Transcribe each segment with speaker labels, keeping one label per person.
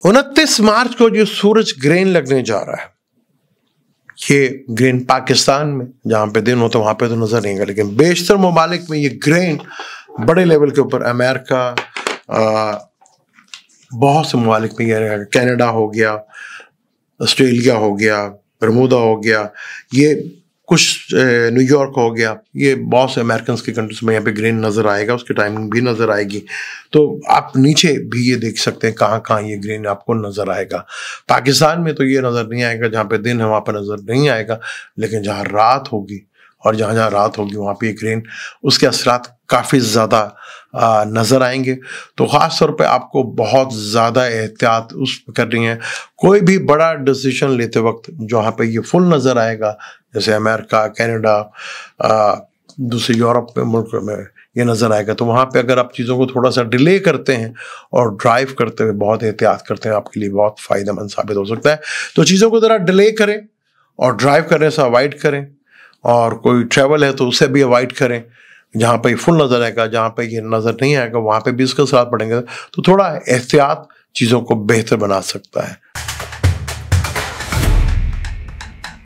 Speaker 1: 29 मार्च को जो सूरज ग्रहण लगने जा रहा है, ये ग्रहण पाकिस्तान में जहां पे दिन होता है वहां पे तो नजर नहीं आएगा, लेकिन बेशतर ममालिक में ये ग्रहण बड़े लेवल के ऊपर, अमेरिका, बहुत से ममालिक में ये रहेगा। कनाडा हो गया, ऑस्ट्रेलिया हो गया, बरमूदा हो गया, ये कुछ न्यूयॉर्क हो गया, ये बहुत से अमेरिकन की कंट्रीज में यहाँ पे ग्रहण नज़र आएगा, उसकी टाइमिंग भी नज़र आएगी। तो आप नीचे भी ये देख सकते हैं कहाँ कहाँ ये ग्रहण आपको नज़र आएगा। पाकिस्तान में तो ये नज़र नहीं आएगा, जहाँ पे दिन है वहाँ पर नज़र नहीं आएगा, लेकिन जहाँ रात होगी और जहाँ जहाँ रात होगी वहाँ पे ये ग्रहण, उसके असरात काफ़ी ज़्यादा नज़र आएंगे। तो ख़ास तौर पे आपको बहुत ज़्यादा एहतियात उस करनी है। कोई भी बड़ा डिसीजन लेते वक्त जहाँ पे ये फुल नज़र आएगा, जैसे अमेरिका, कनाडा, दूसरे यूरोप में मुल्क में ये नज़र आएगा, तो वहाँ पे अगर आप चीज़ों को थोड़ा सा डिले करते हैं और ड्राइव करते हुए बहुत एहतियात करते हैं, आपके लिए बहुत फ़ायदेमंद साबित हो सकता है। तो चीज़ों को ज़रा डिले करें और ड्राइव करने से अवॉइड करें, और कोई ट्रैवल है तो उसे भी अवॉइड करें। जहाँ पे फुल नज़र आएगा, जहाँ पे ये नज़र नहीं आएगा, वहाँ पे भी इसके असरात पड़ेंगे। तो थोड़ा एहतियात चीज़ों को बेहतर बना सकता है।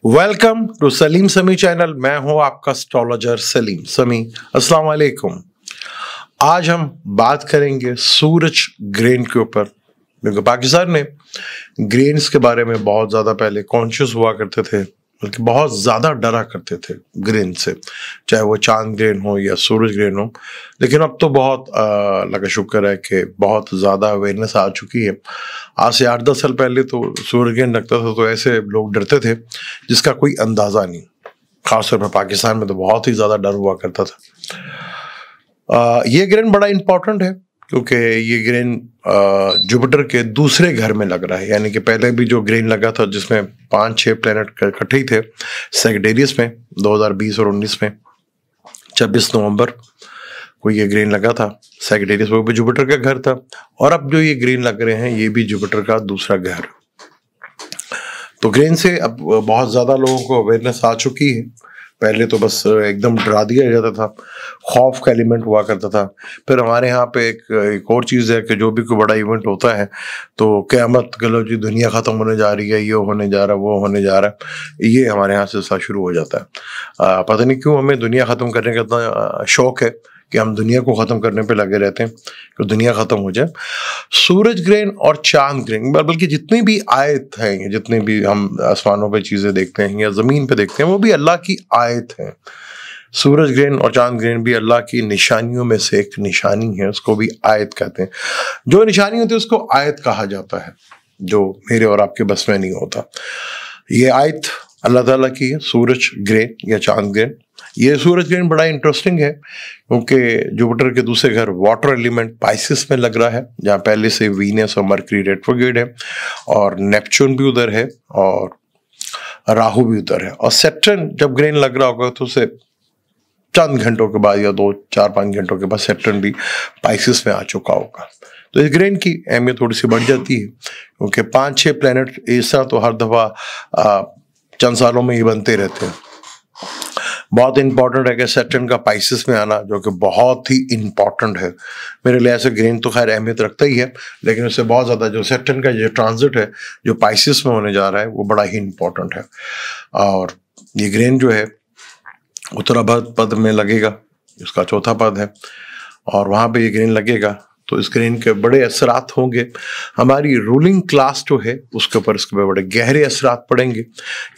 Speaker 1: वेलकम टू सलीम समी चैनल। मैं हूँ आपका एस्ट्रोलॉजर सलीम समी। अस्सलाम वालेकुम। आज हम बात करेंगे सूरज ग्रहण के ऊपर, क्योंकि पाकिस्तान में ग्रहण्स के बारे में बहुत ज़्यादा पहले कॉन्शियस हुआ करते थे, बल्कि बहुत ज़्यादा डरा करते थे ग्रहण से, चाहे वो चांद ग्रहण हो या सूरज ग्रहण हो। लेकिन अब तो बहुत लगा शुक्र है कि बहुत ज़्यादा अवेयरनेस आ चुकी है। आज से 8-10 साल पहले तो सूरज ग्रहण लगता था तो ऐसे लोग डरते थे जिसका कोई अंदाज़ा नहीं। खासतौर पर पाकिस्तान में तो बहुत ही ज़्यादा डर हुआ करता था। ये ग्रहण बड़ा इम्पोर्टेंट है क्योंकि ये ग्रहण जुपिटर के दूसरे घर में लग रहा है। यानी कि पहले भी जो ग्रहण लगा था जिसमें 5-6 प्लैनेट इकट्ठे ही थे, सैजिटेरियस में 2020 और 19 में 26 नवंबर को ये ग्रहण लगा था सैजिटेरियस, वो भी जुपिटर का घर था। और अब जो ये ग्रहण लग रहे हैं ये भी जुपिटर का दूसरा घर। तो ग्रहण से अब बहुत ज़्यादा लोगों को अवेयरनेस आ चुकी है। पहले तो बस एकदम डरा दिया जाता था, खौफ का एलिमेंट हुआ करता था। फिर हमारे यहाँ पे एक और चीज़ है कि जो भी कोई बड़ा इवेंट होता है तो क़यामत गलो जी, दुनिया ख़त्म होने जा रही है, ये होने जा रहा है, वो होने जा रहा है, ये हमारे यहाँ से शुरू हो जाता है। पता नहीं क्यों हमें दुनिया ख़त्म करने का इतना शौक़ है कि हम दुनिया को ख़त्म करने पे लगे रहते हैं कि दुनिया ख़त्म हो जाए। सूरज ग्रहण और चांद ग्रहण, बल्कि जितनी भी आयत हैं, जितने भी हम आसमानों पे चीज़ें देखते हैं या ज़मीन पे देखते हैं, वो भी अल्लाह की आयत हैं। सूरज ग्रहण और चांद ग्रहण भी अल्लाह की निशानियों में से एक निशानी है, उसको भी आयत कहते हैं। जो निशानी होती है उसको आयत कहा जाता है, जो मेरे और आपके बस में नहीं होता। ये आयत अल्लाह ताला की है, सूरज ग्रहण या चांद ग्रहण। ये सूरज ग्रहण बड़ा इंटरेस्टिंग है क्योंकि जुपिटर के दूसरे घर वाटर एलिमेंट पाइसिस में लग रहा है, जहाँ पहले से वीनस और मरकरी रेट्रोग्रेड है, और नेपच्यून भी उधर है, और राहु भी उधर है। और सैटर्न जब ग्रहण लग रहा होगा तो उसे चंद घंटों के बाद या 2-4-5 घंटों के बाद सैटर्न भी पाइसिस में आ चुका होगा। तो इस ग्रहण की अहमियत थोड़ी सी बढ़ जाती है क्योंकि 5-6 प्लैनेट ऐसा तो हर दफ़ा चंद सालों में ही बनते रहते हैं। बहुत इंपॉर्टेंट है कि सैटर्न का पाइसिस में आना, जो कि बहुत ही इंपॉर्टेंट है मेरे लिए। ऐसे ग्रहण तो खैर अहमियत रखता ही है, लेकिन उससे बहुत ज़्यादा जो सैटर्न का जो ट्रांजिट है जो पाइसिस में होने जा रहा है वो बड़ा ही इंपॉर्टेंट है। और ये ग्रहण जो है उत्तराभाद्र पद में लगेगा, इसका चौथा पद है, और वहाँ पे ये ग्रहण लगेगा तो इस ग्रहण के बड़े असरात होंगे। हमारी रूलिंग क्लास जो है उसके ऊपर इसके बड़े गहरे असरात पड़ेंगे।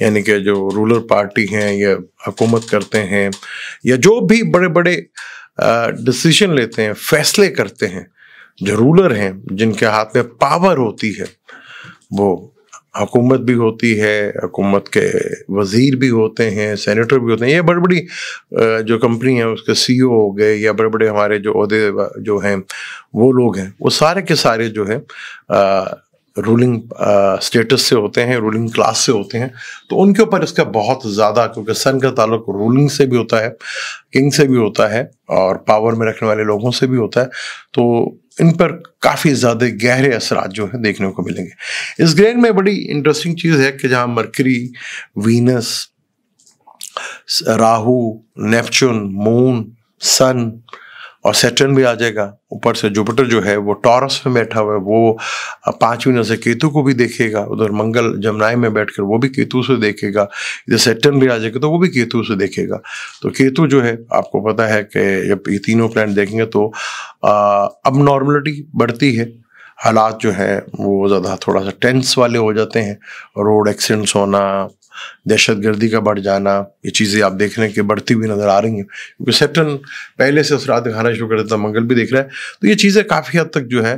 Speaker 1: यानी कि जो रूलर पार्टी हैं या हुकूमत करते हैं या जो भी बड़े बड़े डिसीजन लेते हैं, फैसले करते हैं, जो रूलर हैं जिनके हाथ में पावर होती है, वो हुकूमत भी होती है, हुकूमत के वज़ीर भी होते हैं, सेनेटर भी होते हैं, ये बड़ी बड़ी जो कंपनी है उसके CEO हो गए या बड़े बड़े हमारे जो ओहदे जो हैं वो लोग हैं, वो सारे के सारे जो है रूलिंग स्टेटस से होते हैं, रूलिंग क्लास से होते हैं। तो उनके ऊपर इसका बहुत ज़्यादा, क्योंकि सन का ताल्लुक रूलिंग से भी होता है, किंग से भी होता है, और पावर में रखने वाले लोगों से भी होता है, तो इन पर काफ़ी ज़्यादा गहरे असरात जो है देखने को मिलेंगे। इस ग्रहण में बड़ी इंटरेस्टिंग चीज़ है कि जहाँ Mercury, Venus, Rahu, Neptune, moon, sun और सैटर्न भी आ जाएगा। ऊपर से जुपिटर जो है वो टॉरस में बैठा हुआ है, वो 5वीं नजर केतु को भी देखेगा। उधर मंगल जमनाई में बैठकर वो भी केतु से देखेगा। इधर सैटर्न भी आ जाएगा तो वो भी केतु से देखेगा। तो केतु जो है आपको पता है कि जब ये तीनों प्लैनेट देखेंगे तो अब नॉर्मलिटी बढ़ती है, हालात जो है वो ज़्यादा थोड़ा सा टेंस वाले हो जाते हैं। रोड एक्सीडेंट्स होना, दहशतगर्दी का बढ़ जाना, ये चीज़ें आप देख रहे हैं कि बढ़ती हुई नज़र आ रही हैं, क्योंकि सैटर्न पहले से असरात दिखाना शुरू कर देता, मंगल भी देख रहा है। तो ये चीज़ें काफ़ी हद तक जो है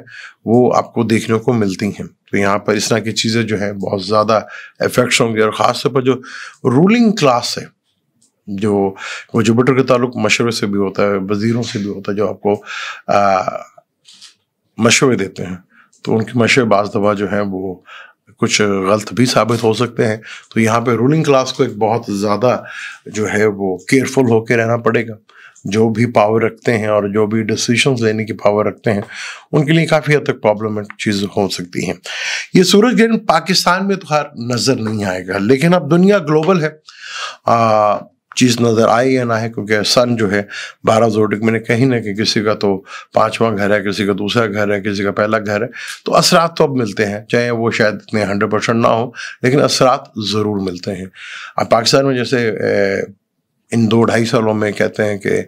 Speaker 1: वो आपको देखने को मिलती हैं। तो यहाँ पर इस तरह की चीज़ें जो है बहुत ज़्यादा इफेक्ट्स होंगे। और ख़ास तौर पर जो रूलिंग क्लास है, जो वो जुपिटर के ताल्लुक मशवरे से भी होता है, वजीरों से भी होता है, जो आपको मशवरे देते हैं, तो उनके मशवरे बाज़ दफ़ा जो है वो कुछ गलत भी साबित हो सकते हैं। तो यहाँ पे रूलिंग क्लास को एक बहुत ज़्यादा जो है वो केयरफुल होकर रहना पड़ेगा। जो भी पावर रखते हैं और जो भी डिसीजंस लेने की पावर रखते हैं, उनके लिए काफ़ी हद तक प्रॉब्लमेटिक चीज़ हो सकती हैं। ये सूरज ग्रहण पाकिस्तान में तो खैर नज़र नहीं आएगा, लेकिन अब दुनिया ग्लोबल है, चीज़ नज़र आए या ना है, क्योंकि सन जो है 12 ज़ोडिक में कहीं ना कहीं किसी का तो 5वां घर है, किसी का दूसरा घर है, किसी का पहला घर है। तो असरात तो अब मिलते हैं, चाहे वो शायद इतने 100% ना हो, लेकिन असरात ज़रूर मिलते हैं। अब पाकिस्तान में जैसे इन 2-2.5 सालों में कहते हैं कि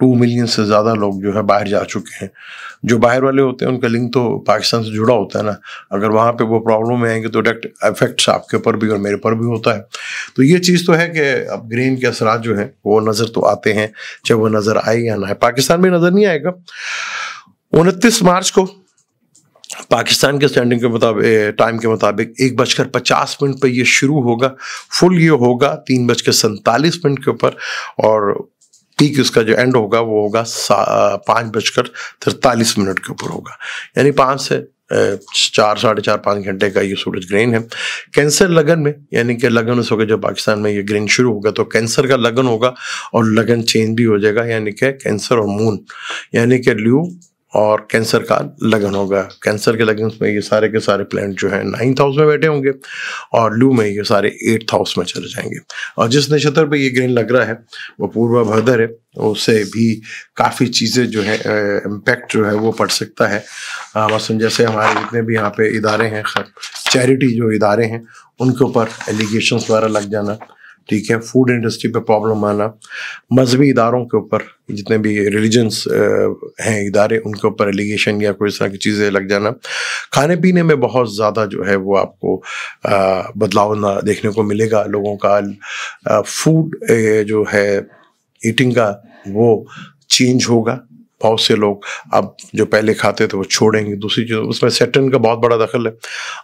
Speaker 1: 2 मिलियन से ज़्यादा लोग जो है बाहर जा चुके हैं। जो बाहर वाले होते हैं उनका लिंक तो पाकिस्तान से जुड़ा होता है ना, अगर वहाँ पे वो प्रॉब्लम में आएंगे तो डायरेक्ट इफेक्ट्स आपके ऊपर भी और मेरे पर भी होता है। तो ये चीज़ तो है कि अब ग्रहण के असरात जो है वो नज़र तो आते हैं, चाहे वो नज़र आए या ना है। पाकिस्तान में नज़र नहीं आएगा। 29 मार्च को पाकिस्तान के स्टैंडिंग के मुताबिक, टाइम के मुताबिक 1:50 पर ये शुरू होगा। फुल ये होगा 3:47 के ऊपर, और पीक इसका जो एंड होगा वो होगा 5:43 के ऊपर होगा। यानी 5 से 4, 4.5, 5 घंटे का ये सूरज ग्रहण है। कैंसर लगन में, यानी कि लगन उस वक्त जब पाकिस्तान में ये ग्रहण शुरू होगा तो कैंसर का लगन होगा और लगन चेंज भी हो जाएगा, यानी कि कैंसर और मून, यानी कि ल्यू और कैंसर का लगन होगा। कैंसर के लगन में ये सारे के सारे प्लैनेट जो है 9th हाउस में बैठे होंगे और ल्यू में ये सारे 8th हाउस में चले जाएंगे। और जिस नक्षत्र पे ये ग्रहण लग रहा है वो पूर्वा भाद्र है, उससे भी काफ़ी चीज़ें जो है इम्पैक्ट जो है वो पड़ सकता है। मसलन जैसे हमारे जितने भी यहाँ पे इदारे हैं, चैरिटी जो इदारे हैं, उनके ऊपर एलिगेशंस वगैरह लग जाना, ठीक है, फूड इंडस्ट्री पे प्रॉब्लम आना, मजहबी इदारों के ऊपर, जितने भी रिलीजन्स हैं इदारे, उनके ऊपर एलिगेशन या कोई इस तरह की चीज़ें लग जाना। खाने पीने में बहुत ज़्यादा जो है वो आपको बदलाव ना देखने को मिलेगा। लोगों का फूड जो है ईटिंग का वो चेंज होगा। बहुत से लोग अब जो पहले खाते थे वो छोड़ेंगे। दूसरी चीज़ उसमें सैटर्न का बहुत बड़ा दखल है।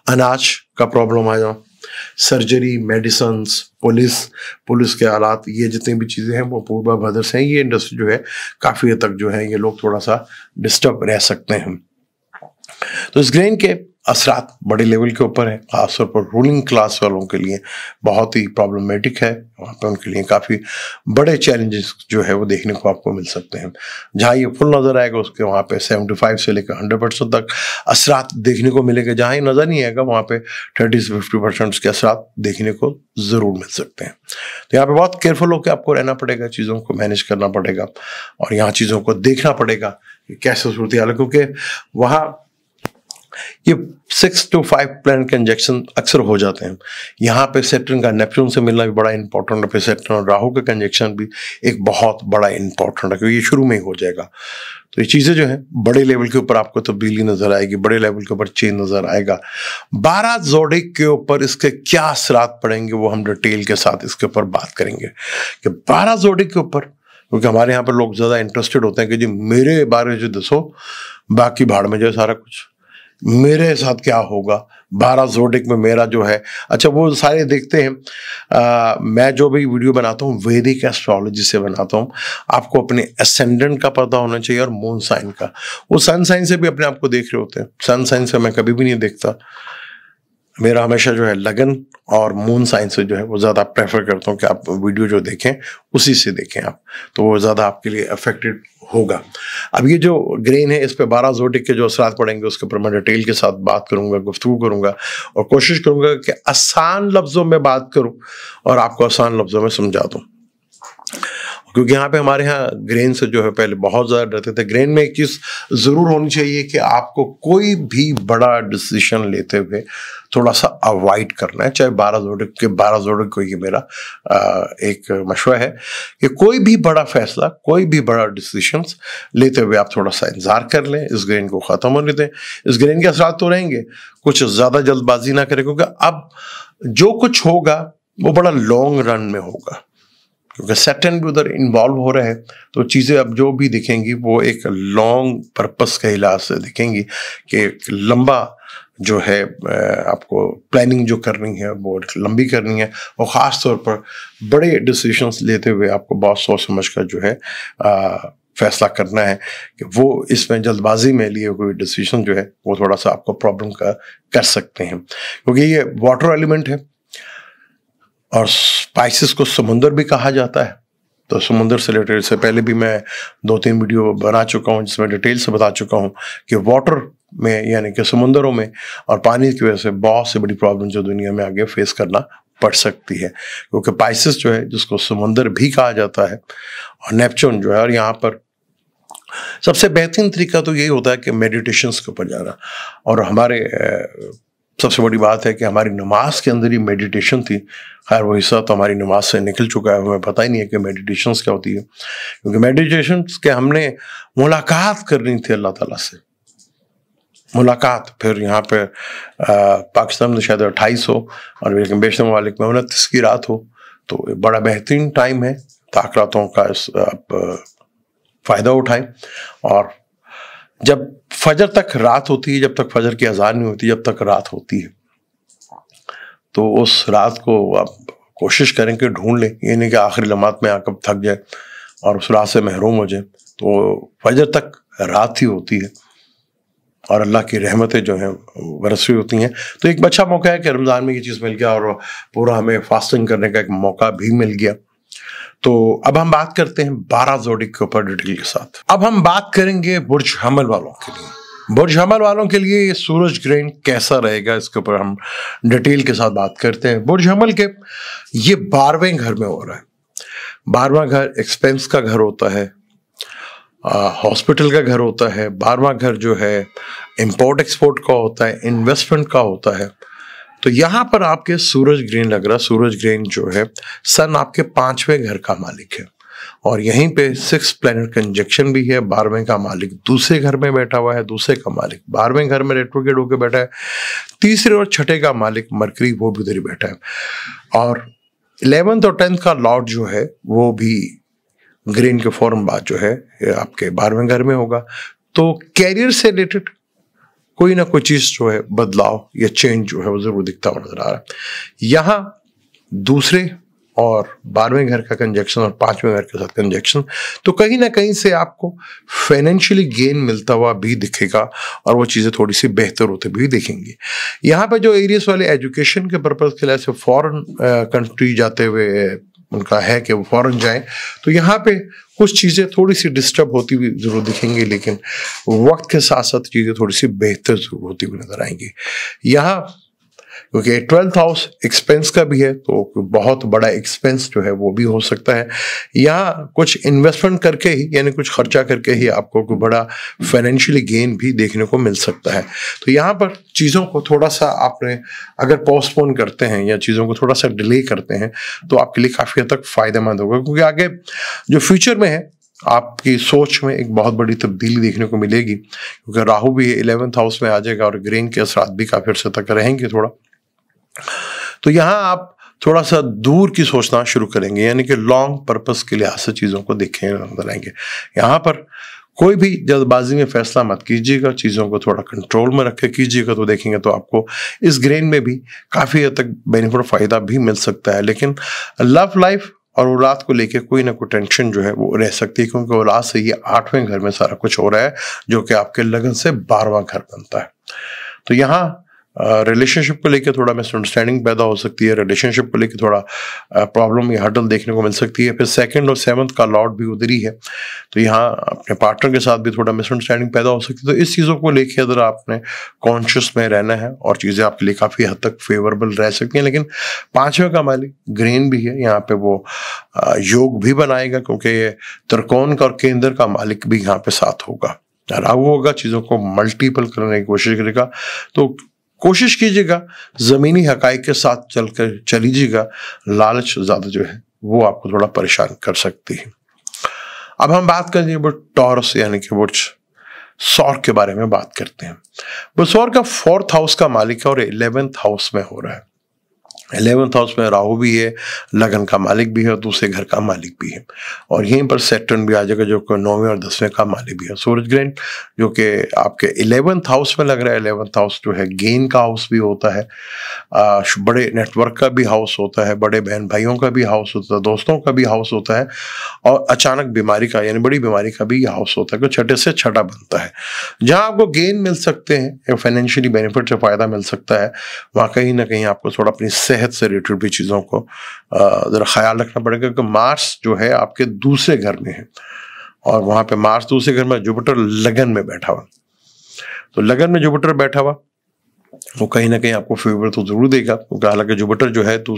Speaker 1: अनाज का प्रॉब्लम आ जाए, सर्जरी, मेडिसिन्स, पुलिस के हालात, ये जितनी भी चीज़ें हैं वो पूर्वा भाद्र से हैं। ये इंडस्ट्री जो है काफ़ी हद तक जो है ये लोग थोड़ा सा डिस्टर्ब रह सकते हैं। तो इस ग्रहण के असरात बड़े लेवल के ऊपर है, खासतौर पर रूलिंग क्लास वालों के लिए बहुत ही प्रॉब्लमेटिक है। वहाँ पे उनके लिए काफ़ी बड़े चैलेंजेस जो है वो देखने को आपको मिल सकते हैं। जहाँ ये फुल नज़र आएगा उसके वहाँ पे 75 से लेकर 100% तक असरात देखने को मिलेंगे। जहाँ ये नज़र नहीं आएगा वहाँ पे 30 से 50% के असरात देखने को ज़रूर मिल सकते हैं। तो यहाँ पे बहुत केयरफुल होकर आपको रहना पड़ेगा, चीज़ों को मैनेज करना पड़ेगा और यहाँ चीज़ों को देखना पड़ेगा कि कैसे सूरत हाल है, क्योंकि वहाँ ये 6 to 5 प्लैनेट के इंजेक्शन अक्सर हो जाते हैं। यहाँ पे सैटर्न का नेपच्यून से मिलना भी बड़ा इंपॉर्टेंट है, फिर सैटर्न और राहु का कंजक्शन भी एक बहुत बड़ा इंपॉर्टेंट है, क्योंकि ये शुरू में ही हो जाएगा। तो ये चीज़ें जो है बड़े लेवल के ऊपर आपको तब्दीली नजर आएगी, बड़े लेवल के ऊपर चेंज नजर आएगा। 12 ज़ोडिक के ऊपर इसके क्या असरात पड़ेंगे वो हम डिटेल के साथ इसके ऊपर बात करेंगे कि 12 ज़ोडिक के ऊपर, क्योंकि हमारे यहाँ पर लोग ज़्यादा इंटरेस्टेड होते हैं कि जी मेरे बारे में जो दसो, बाकी भाड़ में जाए सारा कुछ, मेरे साथ क्या होगा 12 ज़ोडिक में मेरा जो है। अच्छा, वो सारे देखते हैं। मैं जो भी वीडियो बनाता हूँ वैदिक एस्ट्रोलॉजी से बनाता हूँ। आपको अपने असेंडेंट का पता होना चाहिए और मून साइन का। वो सन साइन से भी अपने आप को देख रहे होते हैं। सन साइन से मैं कभी भी नहीं देखता, मेरा हमेशा जो है लगन और मून साइन से जो है वो ज़्यादा प्रेफर करता हूँ कि आप वीडियो जो देखें उसी से देखें आप, तो वो ज़्यादा आपके लिए अफेक्टेड होगा। अब ये जो ग्रहण है इस पे 12 ज़ोडिक के जो असरात पड़ेंगे उसके ऊपर मैं डिटेल के साथ बात करूंगा, गुफ्तगू करूंगा और कोशिश करूंगा कि आसान लफ्ज़ों में बात करूं और आपको आसान लफ्ज़ों में समझा दूं। क्योंकि यहाँ पे हमारे यहाँ ग्रेन से जो है पहले बहुत ज़्यादा डरते थे। ग्रेन में एक चीज़ ज़रूर होनी चाहिए कि आपको कोई भी बड़ा डिसीजन लेते हुए थोड़ा सा अवॉइड करना है, चाहे 12 जोड़े को ये मेरा एक मशवरा है कि कोई भी बड़ा फैसला, कोई भी बड़ा डिसीजन लेते हुए आप थोड़ा सा इंतजार कर लें, इस ग्रेन को ख़त्म होने दें। इस ग्रेन के असरात तो रहेंगे, कुछ ज़्यादा जल्दबाजी ना करें, क्योंकि अब जो कुछ होगा वो बड़ा लॉन्ग रन में होगा, क्योंकि सैटर्न भी उधर इन्वॉल्व हो रहे हैं। तो चीज़ें अब जो भी दिखेंगी वो एक लॉन्ग पर्पस के हिसाब से दिखेंगी कि लंबा जो है आपको प्लानिंग जो करनी है वो लंबी करनी है, और ख़ास तौर पर बड़े डिसीजंस लेते हुए आपको बहुत सोच समझ कर जो है फैसला करना है कि वो इसमें जल्दबाजी में लिए हुए डिसीजन जो है वो थोड़ा सा आपको प्रॉब्लम का कर सकते हैं, क्योंकि ये वाटर एलिमेंट है और स्पाइसेस को समुंदर भी कहा जाता है। तो समुंदर से रिलेटेड से पहले भी मैं 2-3 वीडियो बना चुका हूँ जिसमें डिटेल से बता चुका हूँ कि वाटर में यानी कि समुंदरों में और पानी की वजह से बहुत सी बड़ी प्रॉब्लम जो दुनिया में आगे फेस करना पड़ सकती है, क्योंकि पाइसेस जो है जिसको समुंदर भी कहा जाता है और नेपच्यून जो है, और यहाँ पर सबसे बेहतरीन तरीका तो यही होता है कि मेडिटेशंस के ऊपर जाना। और हमारे सबसे बड़ी बात है कि हमारी नमाज के अंदर ही मेडिटेशन थी। खैर वो हिस्सा तो हमारी नमाज से निकल चुका है, हमें पता ही नहीं है कि मेडिटेशंस क्या होती है, क्योंकि मेडिटेशंस के हमने मुलाकात करनी थी अल्लाह ताला से, मुलाकात। फिर यहाँ पे पाकिस्तान में शायद 28 हो और लेकिन बेशतर ममालिक में 29 की रात हो, तो बड़ा बेहतरीन टाइम है, ताक़रातों का आप फ़ायदा उठाएं। और जब फजर तक रात होती है, जब तक फजर की अजान नहीं होती, जब तक रात होती है, तो उस रात को आप कोशिश करें कि ढूंढ लें। ये नहीं कि आखिरी लम्हात में आकर थक जाए और उस रात से महरूम हो जाए। तो फजर तक रात ही होती है और अल्लाह की रहमतें जो हैं बरसी होती हैं। तो एक अच्छा मौका है कि रमज़ान में ये चीज़ मिल गया और पूरा हमें फास्टिंग करने का एक मौका भी मिल गया। तो अब हम बात करते हैं 12 ज़ोडिक के ऊपर डिटेल के साथ। अब हम बात करेंगे बुर्ज हमल वालों के लिए। बुर्ज हमल वालों के लिए ये सूरज ग्रहण कैसा रहेगा, इसके ऊपर हम डिटेल के साथ बात करते हैं। बुर्ज हमल के ये 12वें घर में हो रहा है। 12वां घर एक्सपेंस का घर होता है, हॉस्पिटल का घर होता है। 12वां घर जो है इंपोर्ट एक्सपोर्ट का होता है, इन्वेस्टमेंट का होता है। तो यहाँ पर आपके सूरज ग्रहण लग रहा है। सूरज ग्रहण जो है सन आपके 5वें घर का मालिक है और यहीं पे 6 प्लैनेट कंजक्शन भी है। 12वें का मालिक दूसरे घर में बैठा हुआ है, दूसरे का मालिक 12वें घर में रेट्रोग्रेड होकर बैठा है। तीसरे और छठे का मालिक मरकरी वो भी उधर ही बैठा है और 11th और 10th का लॉर्ड जो है वो भी ग्रहण के फौरन बाद जो है आपके 12वें घर में होगा। तो कैरियर से रिलेटेड कोई ना कोई चीज जो है बदलाव या चेंज जो है वो जरूर दिखता हुआ नजर आ रहा है। यहाँ दूसरे और 12वें घर का कंजक्शन और 5वें घर के साथ कंजक्शन, तो कहीं ना कहीं से आपको फाइनेंशियली गेन मिलता हुआ भी दिखेगा और वो चीज़ें थोड़ी सी बेहतर होते भी दिखेंगी। यहाँ पे जो एरियाज वाले एजुकेशन के पर्पज़ के लिए से फॉरेन कंट्री जाते हुए उनका है कि वो फॉरेन जाएं, तो यहाँ पे कुछ चीज़ें थोड़ी सी डिस्टर्ब होती हुई ज़रूर दिखेंगी, लेकिन वक्त के साथ साथ चीज़ें थोड़ी सी बेहतर ज़रूर होती हुई नजर आएंगी। यहाँ क्योंकि 12th हाउस एक्सपेंस का भी है, तो बहुत बड़ा एक्सपेंस जो है वो भी हो सकता है। यहाँ कुछ इन्वेस्टमेंट करके ही यानी कुछ खर्चा करके ही आपको कोई बड़ा फाइनेंशियली गेन भी देखने को मिल सकता है। तो यहाँ पर चीज़ों को थोड़ा सा आपने अगर पोस्टपोन करते हैं या चीज़ों को थोड़ा सा डिले करते हैं तो आपके लिए काफ़ी हद तक फ़ायदेमंद होगा, क्योंकि आगे जो फ्यूचर में है आपकी सोच में एक बहुत बड़ी तब्दीली देखने को मिलेगी, क्योंकि राहु भी 11th हाउस में आ जाएगा और ग्रहण के असरात भी काफ़ी अर्से तक रहेंगे थोड़ा। तो यहाँ आप थोड़ा सा दूर की सोचना शुरू करेंगे, यानी कि लॉन्ग पर्पस के लिहाज से चीज़ों को देखें नजर आएंगे। यहाँ पर कोई भी जल्दबाजी में फैसला मत कीजिएगा, चीज़ों को थोड़ा कंट्रोल में रख के कीजिएगा, तो देखेंगे तो आपको इस ग्रहण में भी काफ़ी हद तक बेनिफिट फ़ायदा भी मिल सकता है। लेकिन लव लाइफ और औलाद को लेके कोई ना कोई टेंशन जो है वो रह सकती है, क्योंकि औलाद से ये 8वें घर में सारा कुछ हो रहा है जो कि आपके लगन से 12वां घर बनता है। तो यहाँ रिलेशनशिप को लेकर थोड़ा मिसअंडरस्टैंडिंग पैदा हो सकती है, रिलेशनशिप को लेकर थोड़ा प्रॉब्लम या हर्डल देखने को मिल सकती है। फिर सेकंड और सेवंथ का लॉर्ड भी उधर ही है, तो यहाँ अपने पार्टनर के साथ भी थोड़ा मिसअंडरस्टैंडिंग पैदा हो सकती है। तो इस चीज़ों को लेकर अगर आपने कॉन्शियस में रहना है और चीज़ें आपके लिए काफ़ी हद तक फेवरेबल रह सकती हैं। लेकिन पांचवें का मालिक ग्रेन भी है, यहाँ पे वो योग भी बनाएगा, क्योंकि ये त्रिकोण का और केंद्र का मालिक भी यहाँ पे साथ होगा। राहु होगा, चीज़ों को मल्टीपल करने की कोशिश करेगा। तो कोशिश कीजिएगा जमीनी हकाइक के साथ चलकर चलीजिएगा, लालच ज्यादा जो है वो आपको थोड़ा परेशान कर सकती है। अब हम बात करेंगे वो टॉरस यानी कि वो सौर के बारे में बात करते हैं। वो सौर का 4th हाउस का मालिक है और 11th हाउस में हो रहा है। 11th हाउस में राहु भी है, लगन का मालिक भी है और दूसरे घर का मालिक भी है, और यहीं पर सैटर्न भी आ जाएगा जो कि 9वें और 10वें का मालिक भी है। सूरज ग्रहण जो कि आपके 11th हाउस में लग रहा है। 11th हाउस जो है गेन का हाउस भी होता है, बड़े नेटवर्क का भी हाउस होता है, बड़े बहन भाइयों का भी हाउस होता है, दोस्तों का भी हाउस होता है, और अचानक बीमारी का यानी बड़ी बीमारी का भी हाउस होता है, क्योंकि छठे से छठा बनता है। जहाँ आपको गेन मिल सकते हैं, फाइनेंशियली बेनिफिट से फायदा मिल सकता है, वहाँ कहीं ना कहीं आपको थोड़ा अपनी सेहत से रिलेटेड भी चीज़ों को ज़रा ख्याल रखना पड़ेगा, क्योंकि मार्स जो है आपके दूसरे घर में है, और वहाँ पे मार्स दूसरे घर में, जुपिटर लगन में बैठा हुआ। तो लगन में जुपिटर बैठा हुआ वो कहीं ना कहीं आपको फेवर तो जरूर देगा, क्योंकि हालांकि जुपिटर जो है तो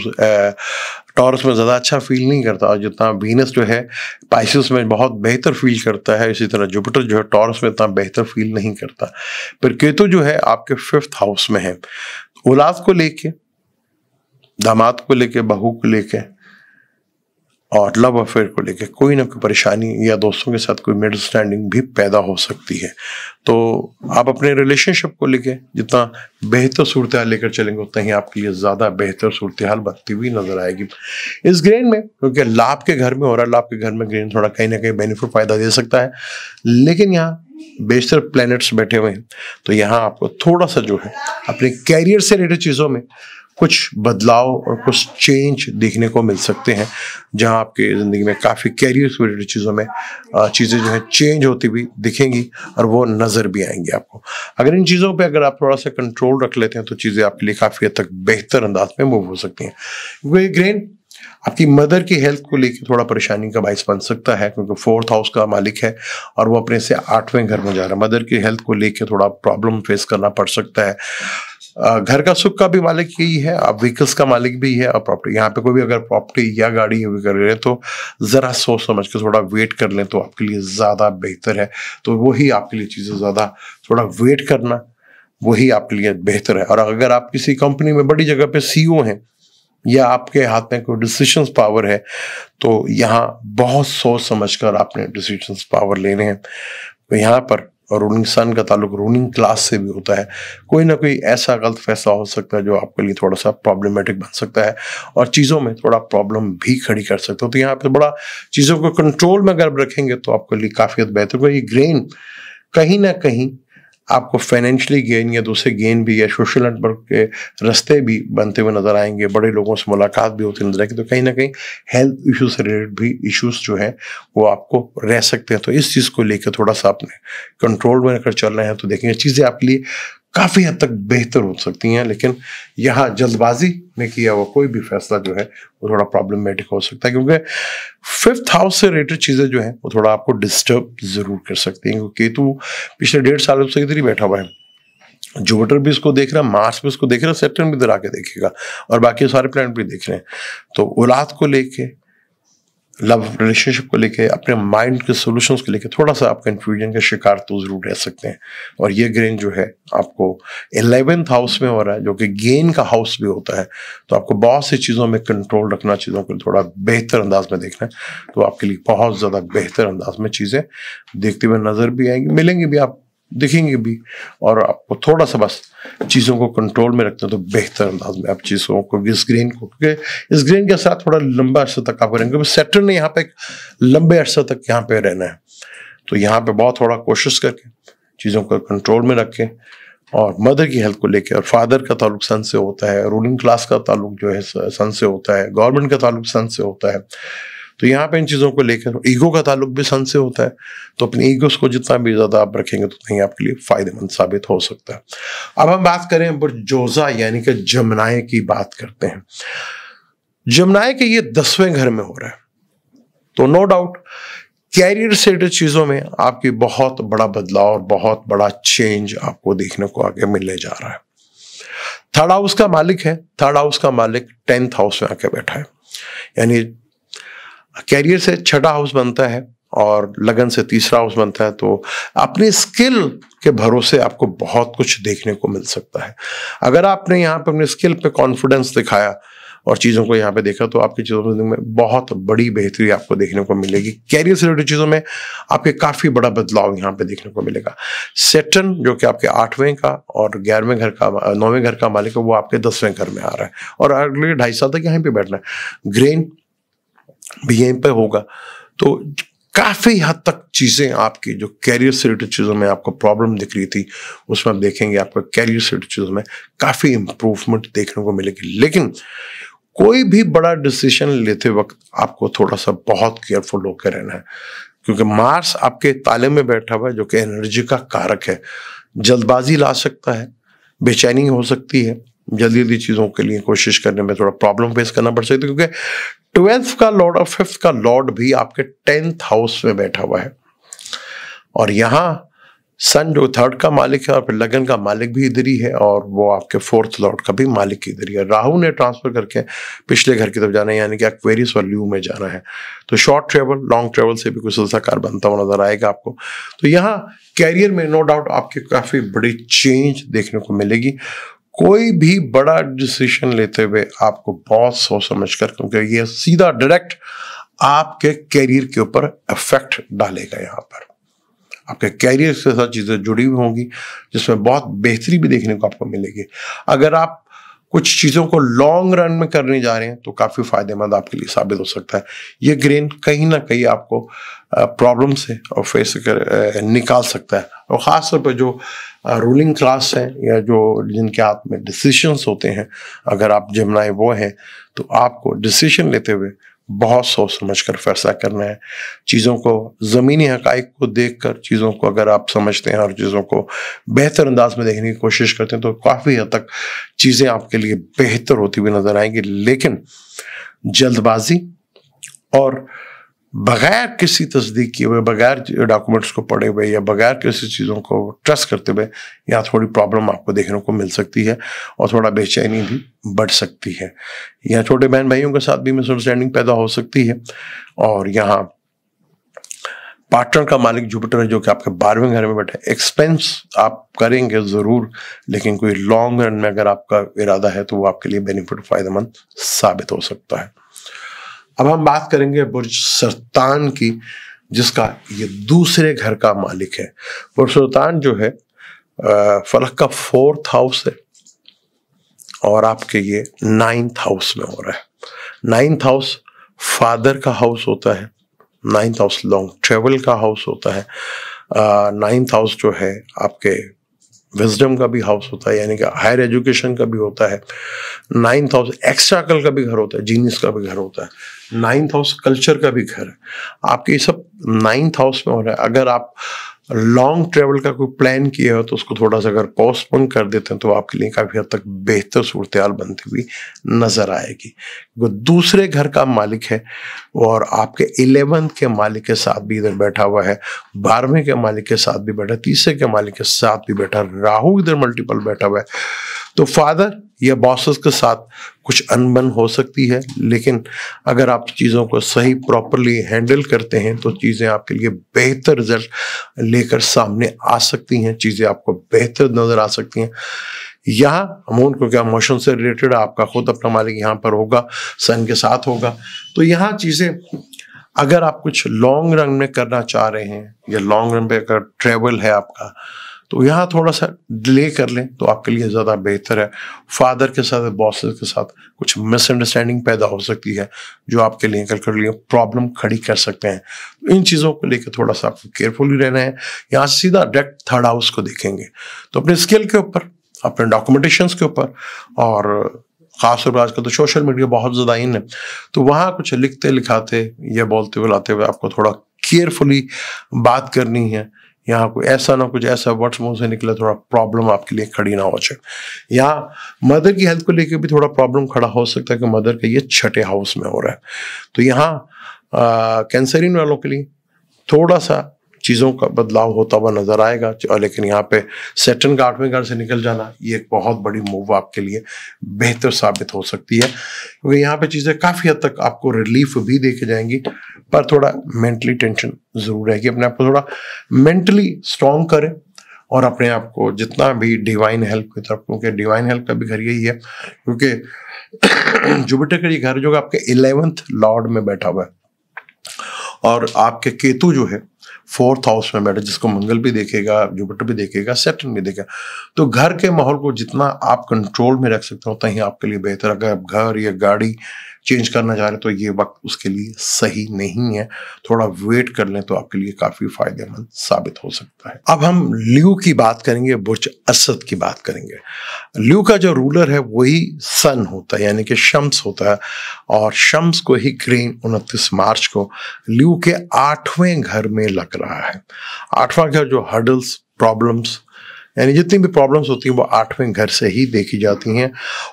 Speaker 1: टॉरस में ज़्यादा अच्छा फील नहीं करता, और जितना वीनस जो है पाइसेस में बहुत बेहतर फील करता है, इसी तरह जुपिटर जो है टॉरस में इतना बेहतर फील नहीं करता। फिर केतु जो है आपके 5th हाउस में है, औलाद को लेके, दामाद को लेके, बहू को लेके और लव अफेयर को लेके कोई ना कोई परेशानी या दोस्तों के साथ कोई मिसअंडरस्टैंडिंग भी पैदा हो सकती है। तो आप अपने रिलेशनशिप को लेके जितना बेहतर सूरत हाल लेकर चलेंगे उतना ही आपके लिए ज़्यादा बेहतर सूरत हाल बनती हुई नजर आएगी। इस ग्रहण में क्योंकि लाभ के घर में हो रहा है, लाभ के घर में ग्रहण थोड़ा कहीं ना कहीं बेनिफिट फायदा दे सकता है, लेकिन यहाँ बेशतर प्लैनेट्स बैठे हुए हैं, तो यहाँ आपको थोड़ा सा जो है अपने कैरियर से रिलेटेड चीज़ों में कुछ बदलाव और कुछ चेंज देखने को मिल सकते हैं, जहां आपके ज़िंदगी में काफ़ी कैरियर से रिलेटेड चीज़ों में चीज़ें जो है चेंज होती हुई दिखेंगी और वो नज़र भी आएंगी आपको। अगर इन चीज़ों पे अगर आप थोड़ा सा कंट्रोल रख लेते हैं तो चीज़ें आपके लिए काफ़ी हद तक बेहतर अंदाज में मूव हो सकती हैं। क्योंकि ग्रहण आपकी मदर की हेल्थ को लेकर थोड़ा परेशानी का बाइस बन सकता है, क्योंकि 4th हाउस का मालिक है और वो अपने से 8वें घर में जा रहा है। मदर की हेल्थ को लेकर थोड़ा प्रॉब्लम फेस करना पड़ सकता है। घर का सुख का भी मालिक यही है, आप व्हीकल्स का मालिक भी है, और प्रॉपर्टी, यहाँ पे कोई भी अगर प्रॉपर्टी या गाड़ी कर रहे हैं तो ज़रा सोच समझ के थोड़ा वेट कर लें तो आपके लिए ज़्यादा बेहतर है। तो वही आपके लिए चीज़ें ज़्यादा थोड़ा वेट करना वही आपके लिए बेहतर है। और अगर आप किसी कंपनी में बड़ी जगह पे CEO हैं या आपके हाथ में कोई डिसीजंस पावर है, तो यहाँ बहुत सोच समझ कर आपने डिसीजंस पावर लेने हैं। तो यहाँ पर रूलिंग सन का ताल्लुक रूलिंग क्लास से भी होता है, कोई ना कोई ऐसा गलत फैसला हो सकता है जो आपके लिए थोड़ा सा प्रॉब्लमेटिक बन सकता है और चीज़ों में थोड़ा प्रॉब्लम भी खड़ी कर सकता हो। तो यहाँ पे बड़ा चीज़ों को कंट्रोल में अगर रखेंगे तो आपके लिए काफ़ी हद बेहतर होगा। ये ग्रेन कहीं ना कहीं आपको फाइनेंशियली गेन या दूसरे गेन भी या सोशल नेटवर्क के रास्ते भी बनते हुए नजर आएंगे, बड़े लोगों से मुलाकात भी होती नजर आएगी। तो कहीं ना कहीं हेल्थ इश्यूज से रिलेटेड भी इश्यूज जो है वो आपको रह सकते हैं। तो इस चीज़ को लेकर थोड़ा सा आपने कंट्रोल में रखकर चल रहे हैं तो देखेंगे चीज़ें आपके लिए काफ़ी हद तक बेहतर हो सकती हैं। लेकिन यहाँ जल्दबाजी में किया हुआ कोई भी फैसला जो है वो थोड़ा प्रॉब्लमेटिक हो सकता है, क्योंकि 5th हाउस से रिलेटेड चीज़ें जो है वो थोड़ा आपको डिस्टर्ब जरूर कर सकती हैं। क्योंकि केतु पिछले 1.5 साल से इधर ही बैठा हुआ है, जुपिटर भी इसको देख रहा है, मार्स भी इसको देख रहा है, सैटर्न भी इधर आके देखेगा और बाकी सारे प्लैनेट भी देख रहे हैं। तो औलाद को लेके, लव रिलेशनशिप को लेके, अपने माइंड के सॉल्यूशंस को लेके थोड़ा सा आप कंफ्यूजन का शिकार तो जरूर रह सकते हैं। और ये ग्रहण जो है आपको 11th हाउस में हो रहा है जो कि गेन का हाउस भी होता है, तो आपको बहुत सी चीज़ों में कंट्रोल रखना, चीज़ों को थोड़ा बेहतर अंदाज में देखना है, तो आपके लिए बहुत ज़्यादा बेहतर अंदाज में चीज़ें देखते हुए नजर भी आएंगी, मिलेंगी भी, आप दिखेंगे भी। और आपको थोड़ा सा बस चीज़ों को कंट्रोल में रखते हैं तो बेहतर अंदाज में आप चीज़ों को, इस ग्रेन को, क्योंकि इस ग्रेन के साथ थोड़ा लंबा अर्सा तक आप रहेंगे, सैटर्न ने यहाँ पे एक लंबे अर्सा तक यहाँ पे रहना है। तो यहाँ पे बहुत थोड़ा कोशिश करके चीज़ों को कंट्रोल में रखें। और मदर की हेल्थ को लेकर, और फादर का ताल्लुक सन से होता है, रूलिंग क्लास का ताल्लुक जो है सन से होता है, गवर्नमेंट का ताल्लुक सन से होता है, तो यहाँ पे इन चीज़ों को लेकर ईगो का ताल्लुक भी सन से होता है, तो अपनी ईगोस को जितना भी ज़्यादा आप रखेंगे तो उतना ही आपके लिए फ़ायदेमंद साबित हो सकता है। अब हम बात करें बुर्जोजा यानी कि जमनाए की बात करते हैं। जमनाए के ये 10वें घर में हो रहा है, तो नो डाउट कैरियर से रिलेटेड चीज़ों में आपकी बहुत बड़ा बदलाव और बहुत बड़ा चेंज आपको देखने को आगे मिलने जा रहा है। थर्ड हाउस का मालिक है, थर्ड हाउस का मालिक 10th हाउस में आके बैठा है, यानी कैरियर से छठा हाउस बनता है और लगन से तीसरा हाउस बनता है, तो अपनी स्किल के भरोसे आपको बहुत कुछ देखने को मिल सकता है। अगर आपने यहाँ पे अपने स्किल पे कॉन्फिडेंस दिखाया और चीज़ों को यहाँ पे देखा तो आपकी चीज़ों में बहुत बड़ी बेहतरी आपको देखने को मिलेगी। कैरियर से रिलेटेड चीज़ों में आपके काफ़ी बड़ा बदलाव यहाँ पे देखने को मिलेगा। सैटर्न जो कि आपके 8वें का और 11वें घर का 9वें घर का मालिक है, वो आपके 10वें घर में आ रहा है और अगले 2.5 साल तक यहाँ पे बैठना है। ग्रेन भी यहीं पे होगा, तो काफ़ी हद तक चीज़ें आपकी जो कैरियर से रिलेटेड चीज़ों में आपको प्रॉब्लम दिख रही थी उसमें आप देखेंगे आपको कैरियर से रिलेटेड चीज़ों में काफ़ी इंप्रूवमेंट देखने को मिलेगी। लेकिन कोई भी बड़ा डिसीजन लेते वक्त आपको थोड़ा सा बहुत केयरफुल होकर रहना है, क्योंकि मार्स आपके ताले में बैठा हुआ है जो कि एनर्जी का कारक है। जल्दबाजी ला सकता है, बेचैनी हो सकती है, जल्दी जल्दी चीज़ों के लिए कोशिश करने में थोड़ा प्रॉब्लम फेस करना पड़ सकती है, क्योंकि 12th का लॉर्ड और 5th का लॉर्ड भी आपके 10th हाउस में बैठा हुआ है और यहाँ सन जो 3rd का मालिक है और फिर लगन का मालिक भी इधर ही है और वो आपके 4th लॉर्ड का भी मालिक इधर ही है। राहु ने ट्रांसफर करके पिछले घर की तरफ जाना है, यानी कि एक्वेरियस और ल्यू में जाना है, तो शॉर्ट ट्रेवल लॉन्ग ट्रेवल से भी कुछ सिलसिलाकार बनता हुआ नजर आएगा आपको। तो यहाँ कैरियर में नो डाउट आपकी काफ़ी बड़ी चेंज देखने को मिलेगी। कोई भी बड़ा डिसीजन लेते हुए आपको बहुत सोच समझ कर, क्योंकि ये सीधा डायरेक्ट आपके कैरियर के ऊपर इफेक्ट डालेगा। यहाँ पर आपके कैरियर के साथ चीज़ें जुड़ी हुई होंगी जिसमें बहुत बेहतरी भी देखने को आपको मिलेगी। अगर आप कुछ चीज़ों को लॉन्ग रन में करने जा रहे हैं तो काफ़ी फायदेमंद आपके लिए साबित हो सकता है। ये ग्रेन कहीं ना कहीं आपको प्रॉब्लम से और फेस कर निकाल सकता है, और ख़ास तौर पर जो रूलिंग क्लास है या जो जिनके हाथ में डिसीशंस होते हैं, अगर आप जमनाए वो हैं तो आपको डिसीजन लेते हुए बहुत सोच समझ कर फैसला करना है। चीज़ों को ज़मीनी हक़ाइक़ को देखकर चीज़ों को अगर आप समझते हैं और चीज़ों को बेहतर अंदाज में देखने की कोशिश करते हैं तो काफ़ी हद तक चीज़ें आपके लिए बेहतर होती हुई नज़र आएंगी। लेकिन जल्दबाजी और बगैर किसी तस्दीक किए हुए, बगैर डॉक्यूमेंट्स को पढ़े हुए या बगैर किसी चीज़ों को ट्रस्ट करते हुए यहाँ थोड़ी प्रॉब्लम आपको देखने को मिल सकती है और थोड़ा बेचैनी भी बढ़ सकती है। यहाँ छोटे बहन भाइयों के साथ भी मिसअंडरस्टैंडिंग पैदा हो सकती है। और यहाँ पार्टनर का मालिक जुपिटर है जो कि आपके 12वें घर में बैठा है। एक्सपेंस आप करेंगे ज़रूर, लेकिन कोई लॉन्ग रन में अगर आपका इरादा है तो वो आपके लिए बेनिफिट फ़ायदेमंद साबित हो सकता है। अब हम बात करेंगे बुर्ज सरतान की, जिसका ये दूसरे घर का मालिक है। बुर्ज सरतान जो है फलक का 4th हाउस है और आपके ये 9th हाउस में हो रहा है। 9th हाउस फादर का हाउस होता है, 9th हाउस लॉन्ग ट्रेवल का हाउस होता है, 9th हाउस जो है आपके विजडम का भी हाउस होता है, यानी कि हायर एजुकेशन का भी होता है। 9th हाउस एक्स्ट्रा कल का भी घर होता है, जीनियस का भी घर होता है। 9th हाउस कल्चर का भी घर है। आपके ये सब 9th हाउस में हो रहा है। अगर आप लॉन्ग ट्रेवल का कोई प्लान किया हो तो उसको थोड़ा सा अगर पोस्टपोन कर देते हैं तो आपके लिए काफ़ी हद तक बेहतर सूरत हाल बनती हुई नजर आएगी। वो दूसरे घर का मालिक है और आपके 11th के मालिक के साथ भी इधर बैठा हुआ है, 12वें के मालिक के साथ भी बैठा है, तीसरे के मालिक के साथ भी बैठा, राहु इधर मल्टीपल बैठा हुआ है। तो फादर या बॉसेस के साथ कुछ अनबन हो सकती है, लेकिन अगर आप चीज़ों को सही प्रॉपरली हैंडल करते हैं तो चीज़ें आपके लिए बेहतर रिजल्ट लेकर सामने आ सकती हैं, चीज़ें आपको बेहतर नज़र आ सकती हैं। यहाँ मून क्योंकि इमोशन से रिलेटेड आपका खुद अपना मालिक यहाँ पर होगा, सन के साथ होगा, तो यहाँ चीज़ें अगर आप कुछ लॉन्ग रन में करना चाह रहे हैं या लॉन्ग रन पे अगर ट्रेवल है आपका तो यहाँ थोड़ा सा डिले कर लें तो आपके लिए ज़्यादा बेहतर है। फादर के साथ, बॉसेस के साथ कुछ मिसअंडरस्टैंडिंग पैदा हो सकती है जो आपके लिए कल के लिए प्रॉब्लम खड़ी कर सकते हैं। इन चीज़ों को लेकर थोड़ा सा आपको केयरफुली रहना है। यहाँ सीधा डायरेक्ट 3rd हाउस को देखेंगे तो अपने स्किल के ऊपर, अपने डॉक्यूमेंटेशंस के ऊपर और खासतौर पर आजकल तो सोशल मीडिया बहुत ज़्यादा इन है, तो वहाँ कुछ लिखते लिखाते या बोलते बुलाते हुए आपको थोड़ा केयरफुली बात करनी है। यहाँ कोई ऐसा ना कुछ ऐसा वर्ड्स मुंह से निकले थोड़ा प्रॉब्लम आपके लिए खड़ी ना हो जाए। यहाँ मदर की हेल्थ को लेकर भी थोड़ा प्रॉब्लम खड़ा हो सकता है कि मदर का ये छठे हाउस में हो रहा है। तो यहाँ कैंसरिन वालों के लिए थोड़ा सा चीज़ों का बदलाव होता हुआ नजर आएगा, लेकिन यहाँ पे सैटर्न का 8वें घर से निकल जाना ये एक बहुत बड़ी मूव आपके लिए बेहतर साबित हो सकती है, क्योंकि यहाँ पे चीज़ें काफ़ी हद तक आपको रिलीफ भी दे के जाएंगी, पर थोड़ा मेंटली टेंशन ज़रूर रहेगी। अपने आप को थोड़ा मेंटली स्ट्रॉन्ग करें और अपने आप को जितना भी डिवाइन हेल्प की तरफ, क्योंकि डिवाइन हेल्प का भी घर यही है, क्योंकि जुपिटर का ये घर जो आपके 11th लॉर्ड में बैठा हुआ है और आपके केतु जो है 4th हाउस में बैठे, जिसको मंगल भी देखेगा, जुपिटर भी देखेगा, सैटर्न भी देखेगा। तो घर के माहौल को जितना आप कंट्रोल में रख सकते हो उतना ही आपके लिए बेहतर। अगर आप घर या गाड़ी चेंज करना चाह रहे तो ये वक्त उसके लिए सही नहीं है, थोड़ा वेट कर लें तो आपके लिए काफी फायदेमंद साबित हो सकता है। अब हम ल्यू की बात करेंगे, बुर्ज असद की बात करेंगे। ल्यू का जो रूलर है वही सन होता है, यानी कि शम्स होता है, और शम्स को ही ग्रेन 29 मार्च को ल्यू के 8वें घर में लग रहा है। 8वां घर जो हर्डल्स, प्रॉब्लम्स, यानी जितनी भी प्रॉब्लम्स होती हैं वो 8वें घर से ही देखी जाती हैं,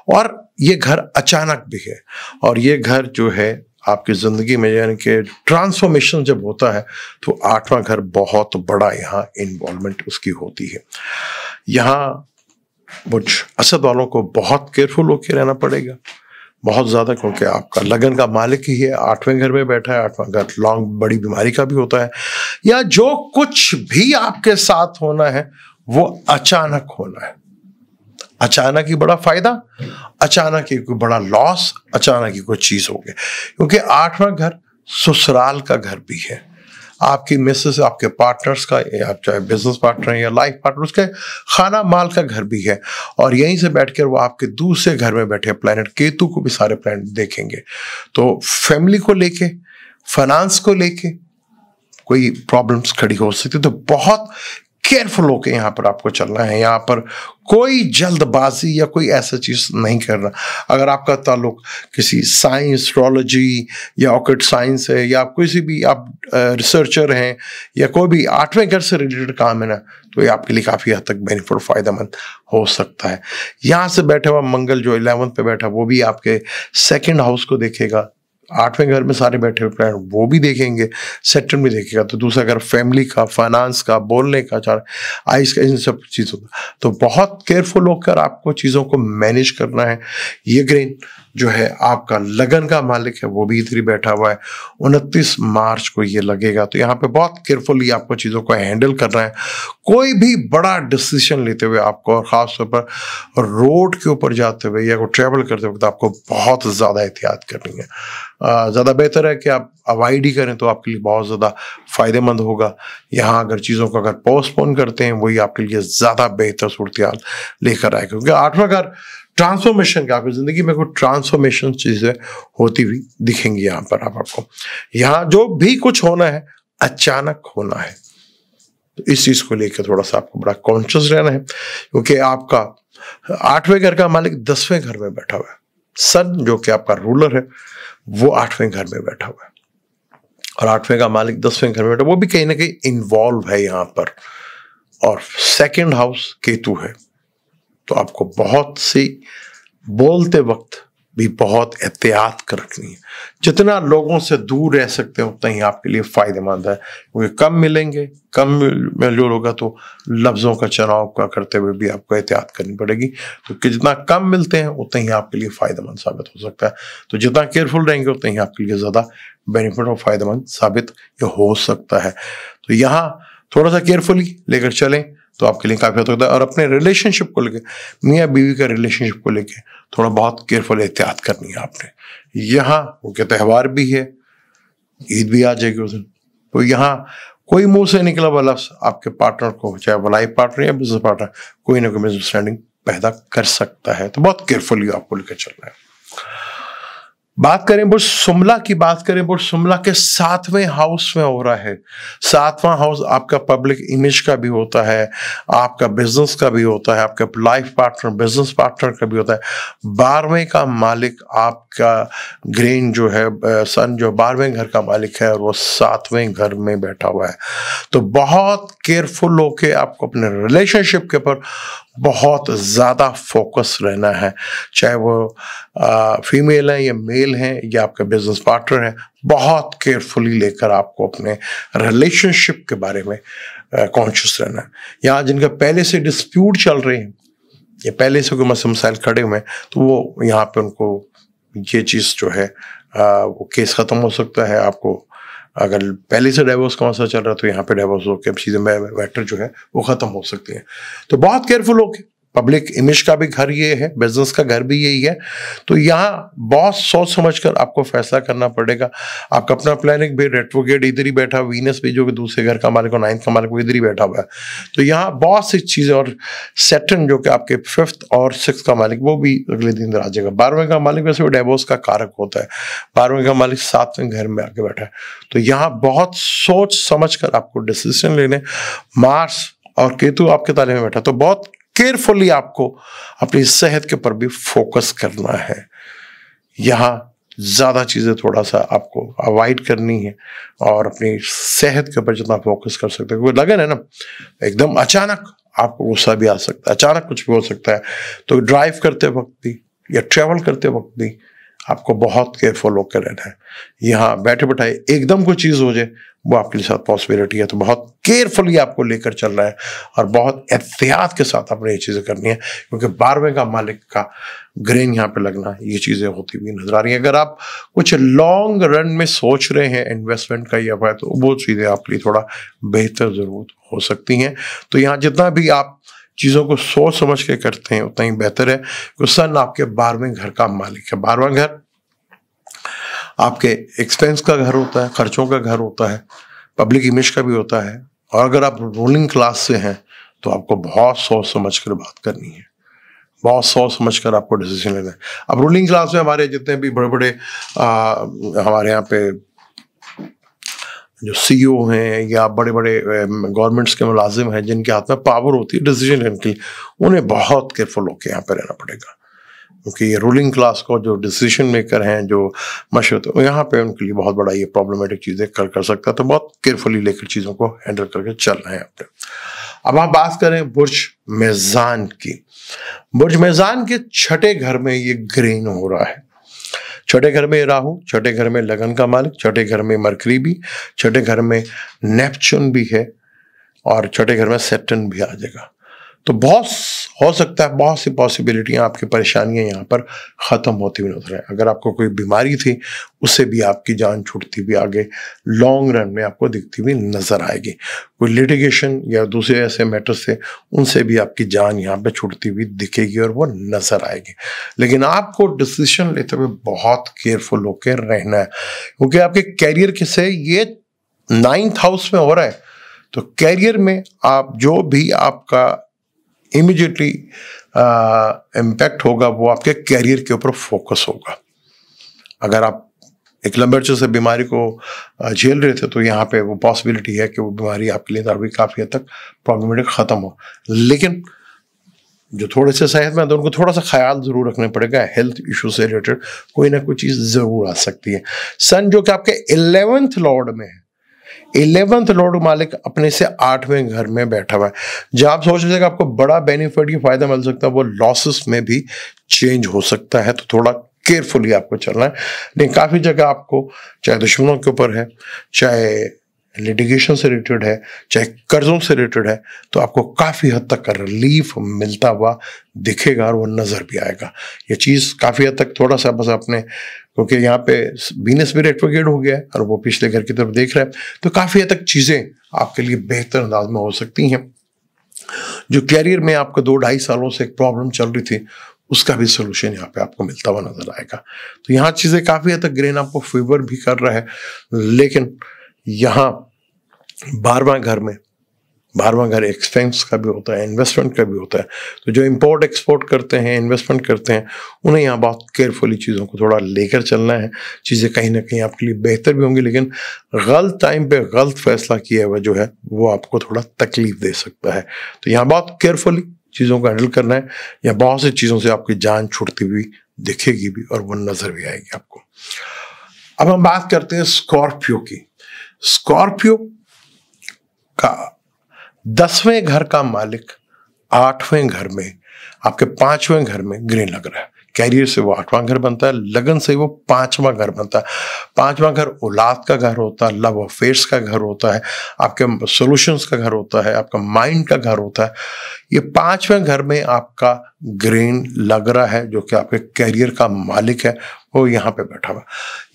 Speaker 1: और ये घर अचानक भी है। और ये घर जो है आपकी जिंदगी में, यानी कि ट्रांसफॉर्मेशन जब होता है तो 8वां घर बहुत बड़ा यहाँ इन्वॉल्वमेंट उसकी होती है। यहाँ बुर्ज असद वालों को बहुत केयरफुल होकर रहना पड़ेगा, बहुत ज्यादा, क्योंकि आपका लगन का मालिक ही है, 8वें घर में बैठा है। 8वां घर लॉन्ग बड़ी बीमारी का भी होता है, या जो कुछ भी आपके साथ होना है वो अचानक होना है। अचानक ही बड़ा फायदा, अचानक ही कोई बड़ा लॉस, अचानक ही कोई चीज हो गई, क्योंकि 8वां घर ससुराल का घर भी है। आपकी मिसेस, आपके पार्टनर्स का, या आप चाहे बिजनेस पार्टनर या लाइफ पार्टनर, उसके खाना माल का घर भी है। और यहीं से बैठकर वो आपके दूसरे घर में बैठे प्लैनेट केतु को भी सारे प्लैनेट देखेंगे। तो फैमिली को लेके, फाइनेंस को लेके कोई प्रॉब्लम्स खड़ी हो सकती है। तो बहुत केयरफुल होके यहाँ पर आपको चलना है। यहाँ पर कोई जल्दबाजी या कोई ऐसा चीज नहीं करना। अगर आपका ताल्लुक किसी साइंस, एस्ट्रोलॉजी या ऑकल्ट साइंस है, या आप किसी भी आप रिसर्चर हैं, या कोई भी 8वें घर से रिलेटेड काम है ना, तो ये आपके लिए काफी हद तक बेनिफिट, फायदेमंद हो सकता है। यहाँ से बैठा हुआ मंगल जो 11th पे बैठा, वो भी आपके 2nd हाउस को देखेगा। 8वें घर में सारे बैठे हुए प्लैनेट वो भी देखेंगे, सैटर्न भी देखेगा। तो दूसरा घर फैमिली का, फाइनेंस का, बोलने का, आइस का, इन सब चीज़ों का। तो बहुत केयरफुल होकर आपको चीज़ों को मैनेज करना है। ये ग्रेन जो है आपका लगन का मालिक है, वो भी इधर ही बैठा हुआ है, 29 मार्च को ये लगेगा। तो यहाँ पे बहुत केयरफुली आपको चीज़ों को हैंडल करना है। कोई भी बड़ा डिसीजन लेते हुए आपको, और ख़ासतौर पर रोड के ऊपर जाते हुए या ट्रैवल करते वक्त आपको बहुत ज़्यादा एहतियात करनी है। ज़्यादा बेहतर है कि आप अवॉइड ही करें, तो आपके लिए बहुत ज़्यादा फायदेमंद होगा। यहाँ अगर चीज़ों को अगर पोस्टपोन करते हैं, वही आपके लिए ज़्यादा बेहतर सूरत लेकर आएगा, क्योंकि 8वां घर ट्रांसफॉर्मेशन का, आपकी जिंदगी में कोई ट्रांसफॉर्मेशन चीजें होती हुई दिखेंगी। यहाँ पर आपको यहाँ जो भी कुछ होना है अचानक होना है, तो इस चीज को लेकर थोड़ा सा आपको बड़ा कॉन्शियस रहना है, क्योंकि आपका 8वें घर का मालिक 10वें घर में बैठा हुआ है। सन जो कि आपका रूलर है वो 8वें घर में बैठा हुआ है, और 8वें का मालिक 10वें घर में बैठा, वो भी कहीं ना कहीं इन्वॉल्व है यहाँ पर। और 2nd हाउस केतु है, तो आपको बहुत सी बोलते वक्त भी बहुत एहतियात कर रखनी है। जितना लोगों से दूर रह सकते हैं उतना ही आपके लिए फायदेमंद है, क्योंकि कम मिलेंगे, कम में जो होगा तो लफ्जों का चुनाव का करते हुए भी आपको एहतियात करनी पड़ेगी। तो जितना कम मिलते हैं उतना ही आपके लिए फायदेमंद साबित हो सकता है। तो जितना केयरफुल रहेंगे उतना ही आपके लिए ज्यादा बेनिफिट और फायदेमंद साबित हो सकता है। तो यहाँ थोड़ा सा केयरफुली लेकर चलें तो आपके लिए काफी होता है। और अपने रिलेशनशिप को लेके, मियाँ बीवी का रिलेशनशिप को लेके थोड़ा बहुत केयरफुल एहतियात करनी है आपने। यहाँ उनके त्यौहार भी है, ईद भी आ जाएगी उस दिन, तो यहाँ कोई मुंह से निकला हुआ लफ्ज आपके पार्टनर को, चाहे वो लाइफ पार्टनर या बिजनेस पार्टनर, कोई ना कोई मिसअंडरस्टैंडिंग पैदा कर सकता है। तो बहुत केयरफुली आपको लेकर चलना है। बात करें बुर्ज शुमला की, बात करें बुर्ज शुमला के 7वें हाउस में हो रहा है। 7वां हाउस आपका पब्लिक इमेज का भी होता है, आपका बिजनेस का भी होता है, आपका लाइफ पार्टनर बिजनेस पार्टनर का भी होता है। 12वें का मालिक आपका ग्रेन जो है, सन जो 12वें घर का मालिक है और वो 7वें घर में बैठा हुआ है। तो बहुत केयरफुल होके आपको अपने रिलेशनशिप के ऊपर बहुत ज़्यादा फोकस रहना है, चाहे वो फीमेल है या मेल है या आपका बिजनेस पार्टनर है। बहुत केयरफुली लेकर आपको अपने रिलेशनशिप के बारे में कॉन्शियस रहना है। यहाँ जिनका पहले से डिस्प्यूट चल रहे हैं या पहले से कोई मसले खड़े हुए हैं, तो वो यहाँ पे उनको ये चीज़ जो है वो केस ख़त्म हो सकता है। आपको अगर पहले से डाइवोर्स का मसला चल रहा है तो यहाँ पे डाइवोर्स होकर चीज़ें मैटर जो है वो ख़त्म हो सकती हैं। तो बहुत केयरफुल होके, पब्लिक इमेज का भी घर ये है, बिजनेस का घर भी यही है, तो यहाँ बहुत सोच समझकर आपको फैसला करना पड़ेगा। आपका अपना प्लानिंग भी, रेट्रोग्रेड इधर ही बैठा, वीनस भी जो कि दूसरे घर का मालिक और 9th का मालिक वो इधर ही बैठा हुआ है। तो यहाँ बहुत सी चीज़ें, और सैटर्न जो कि आपके 5th और 6th का मालिक वो भी अगले दिन आ जाएगा। 12वें का मालिक वैसे वो डाइवोर्स का कारक होता है, 12वें का मालिक 7वें घर में आके बैठा है। तो यहाँ बहुत सोच समझ कर आपको डिसीजन लेने। मार्स और केतु आपके ताले में बैठा, तो बहुत केयरफुली आपको अपनी सेहत के ऊपर भी फोकस करना है। यहाँ ज़्यादा चीज़ें थोड़ा सा आपको अवॉइड करनी है और अपनी सेहत के ऊपर जितना फोकस कर सकते हैं, क्योंकि लगन है ना, एकदम अचानक आपको गुस्सा भी आ सकता है, अचानक कुछ भी हो सकता है। तो ड्राइव करते वक्त भी या ट्रैवल करते वक्त भी आपको बहुत केयरफुल होकर रहना है। यहाँ बैठे बैठाए एकदम कोई चीज़ हो जाए वो आपके साथ पॉसिबिलिटी है, तो बहुत केयरफुली आपको लेकर चलना है और बहुत एहतियात के साथ आपने ये चीज़ें करनी है, क्योंकि 12वें का मालिक का ग्रेन यहाँ पे लगना, ये चीज़ें होती हुई नजर आ रही हैं। अगर आप कुछ लॉन्ग रन में सोच रहे हैं इन्वेस्टमेंट का या है, तो वो चीज़ें आपके लिए थोड़ा बेहतर ज़रूर हो सकती हैं। तो यहाँ जितना भी आप चीज़ों को सोच समझ के करते हैं उतना ही बेहतर है, क्योंकि सन आपके 12वें घर का मालिक है। 12वां घर आपके एक्सपेंस का घर होता है, खर्चों का घर होता है, पब्लिक इमेज का भी होता है। और अगर आप रूलिंग क्लास से हैं तो आपको बहुत सोच समझ कर बात करनी है, बहुत सोच समझ कर आपको डिसीजन लेना है। अब रूलिंग क्लास में हमारे जितने भी बड़े बड़े हमारे यहाँ पे जो CEO हैं या बड़े बड़े गवर्नमेंट्स के मुलाजिम हैं जिनके हाथ में पावर होती है डिसीजन लेने की, उन्हें बहुत केयरफुल होकर यहाँ पे रहना पड़ेगा, क्योंकि ये रूलिंग क्लास को जो डिसीजन मेकर हैं, जो मशहूर, यहाँ पे उनके लिए बहुत बड़ा ये प्रॉब्लमेटिक चीज़ें कर सकता है। तो बहुत केयरफुली लेकर चीज़ों को हैंडल करके चलना है अपने। अब आप बात करें बुर्ज मेज़ान की। बुर्ज मेज़ान के 6ठे घर में ये ग्रेन हो रहा है। 6ठे घर में राहु, 6ठे घर में लगन का मालिक, 6ठे घर में मरकरी भी, 6ठे घर में नेपच्यून भी है और 6ठे घर में सैटर्न भी आ जाएगा। तो बहुत हो सकता है, बहुत सी पॉसिबिलिटियां, आपकी परेशानियां यहाँ पर ख़त्म होती हुई नजर आए। अगर आपको कोई बीमारी थी उससे भी आपकी जान छूटती हुई आगे लॉन्ग रन में आपको दिखती हुई नजर आएगी। कोई लिटिगेशन या दूसरे ऐसे मैटर्स थे उनसे भी आपकी जान यहाँ पे छूटती हुई दिखेगी और वो नजर आएगी। लेकिन आपको डिसीजन लेते हुए बहुत केयरफुल होकर रहना है, क्योंकि आपके कैरियर के से ये 9th हाउस में हो रहा है। तो कैरियर में आप जो भी आपका इमीडिएटली इम्पैक्ट होगा वो आपके कैरियर के ऊपर फोकस होगा। अगर आप एक लंबे अर्से से बीमारी को झेल रहे थे तो यहाँ पे वो पॉसिबिलिटी है कि वो बीमारी आपके लिए भी काफ़ी हद तक प्रॉब्लमेटिक ख़त्म हो। लेकिन जो थोड़े से सेहतमंद है उनको थोड़ा सा ख्याल जरूर रखना पड़ेगा, हेल्थ इशू से रिलेटेड कोई ना कोई चीज़ ज़रूर आ सकती है। सन जो कि आपके 11th लॉर्ड में है, 11th लॉर्ड मालिक अपने से 8वें घर में बैठा हुआ है। जब आप सोच रहे थे कि आपको बड़ा बेनिफिट या फायदा मिल सकता है, वो लॉसेस में भी चेंज हो सकता है। तो थोड़ा केयरफुली आपको चलना है। नहीं, काफ़ी जगह आपको चाहे दुश्मनों के ऊपर है, चाहे लिटिगेशन से रिलेटेड है, चाहे कर्जों से रिलेटेड है, तो आपको काफ़ी हद तक रिलीफ मिलता हुआ दिखेगा और वो नज़र भी आएगा। ये चीज़ काफ़ी हद तक थोड़ा सा बस अपने, क्योंकि यहाँ पे वीनस भी रेट्रोग्रेड हो गया है और वो पिछले घर की तरफ देख रहा है, तो काफ़ी हद तक चीज़ें आपके लिए बेहतर अंदाज में हो सकती हैं। जो कैरियर में आपको 2-2.5 सालों से एक प्रॉब्लम चल रही थी उसका भी सोल्यूशन यहाँ पे आपको मिलता हुआ नजर आएगा। तो यहाँ चीज़ें काफ़ी हद तक ग्रेन आपको फेवर भी कर रहा है। लेकिन यहाँ 12वां घर में 12वां घर एक्सपेंस का भी होता है, इन्वेस्टमेंट का भी होता है। तो जो इंपोर्ट एक्सपोर्ट करते हैं, इन्वेस्टमेंट करते हैं, उन्हें यहाँ बहुत केयरफुली चीज़ों को थोड़ा लेकर चलना है। चीज़ें कहीं ना कहीं आपके लिए बेहतर भी होंगी, लेकिन गलत टाइम पे गलत फैसला किया हुआ जो है वो आपको थोड़ा तकलीफ दे सकता है। तो यहाँ बहुत केयरफुली चीज़ों को हैंडल करना है, या बहुत सी चीज़ों से आपकी जान छूटती हुई दिखेगी भी और वो नजर भी आएगी आपको। अब हम बात करते हैं स्कॉर्पियो की। स्कॉर्पियो का 10वें घर का मालिक 8वें घर में, आपके 5वें घर में ग्रीन लग रहा है। कैरियर से वो 8वां घर बनता है, लगन से वो 5वां घर बनता है। 5वां घर औलाद का घर होता है, लव अफेयर्स का घर होता है, आपके सॉल्यूशंस का घर होता है, आपका माइंड का घर होता है। ये 5वें घर में आपका ग्रीन लग रहा है, जो कि आपके कैरियर का मालिक है, वो यहाँ पे बैठा हुआ।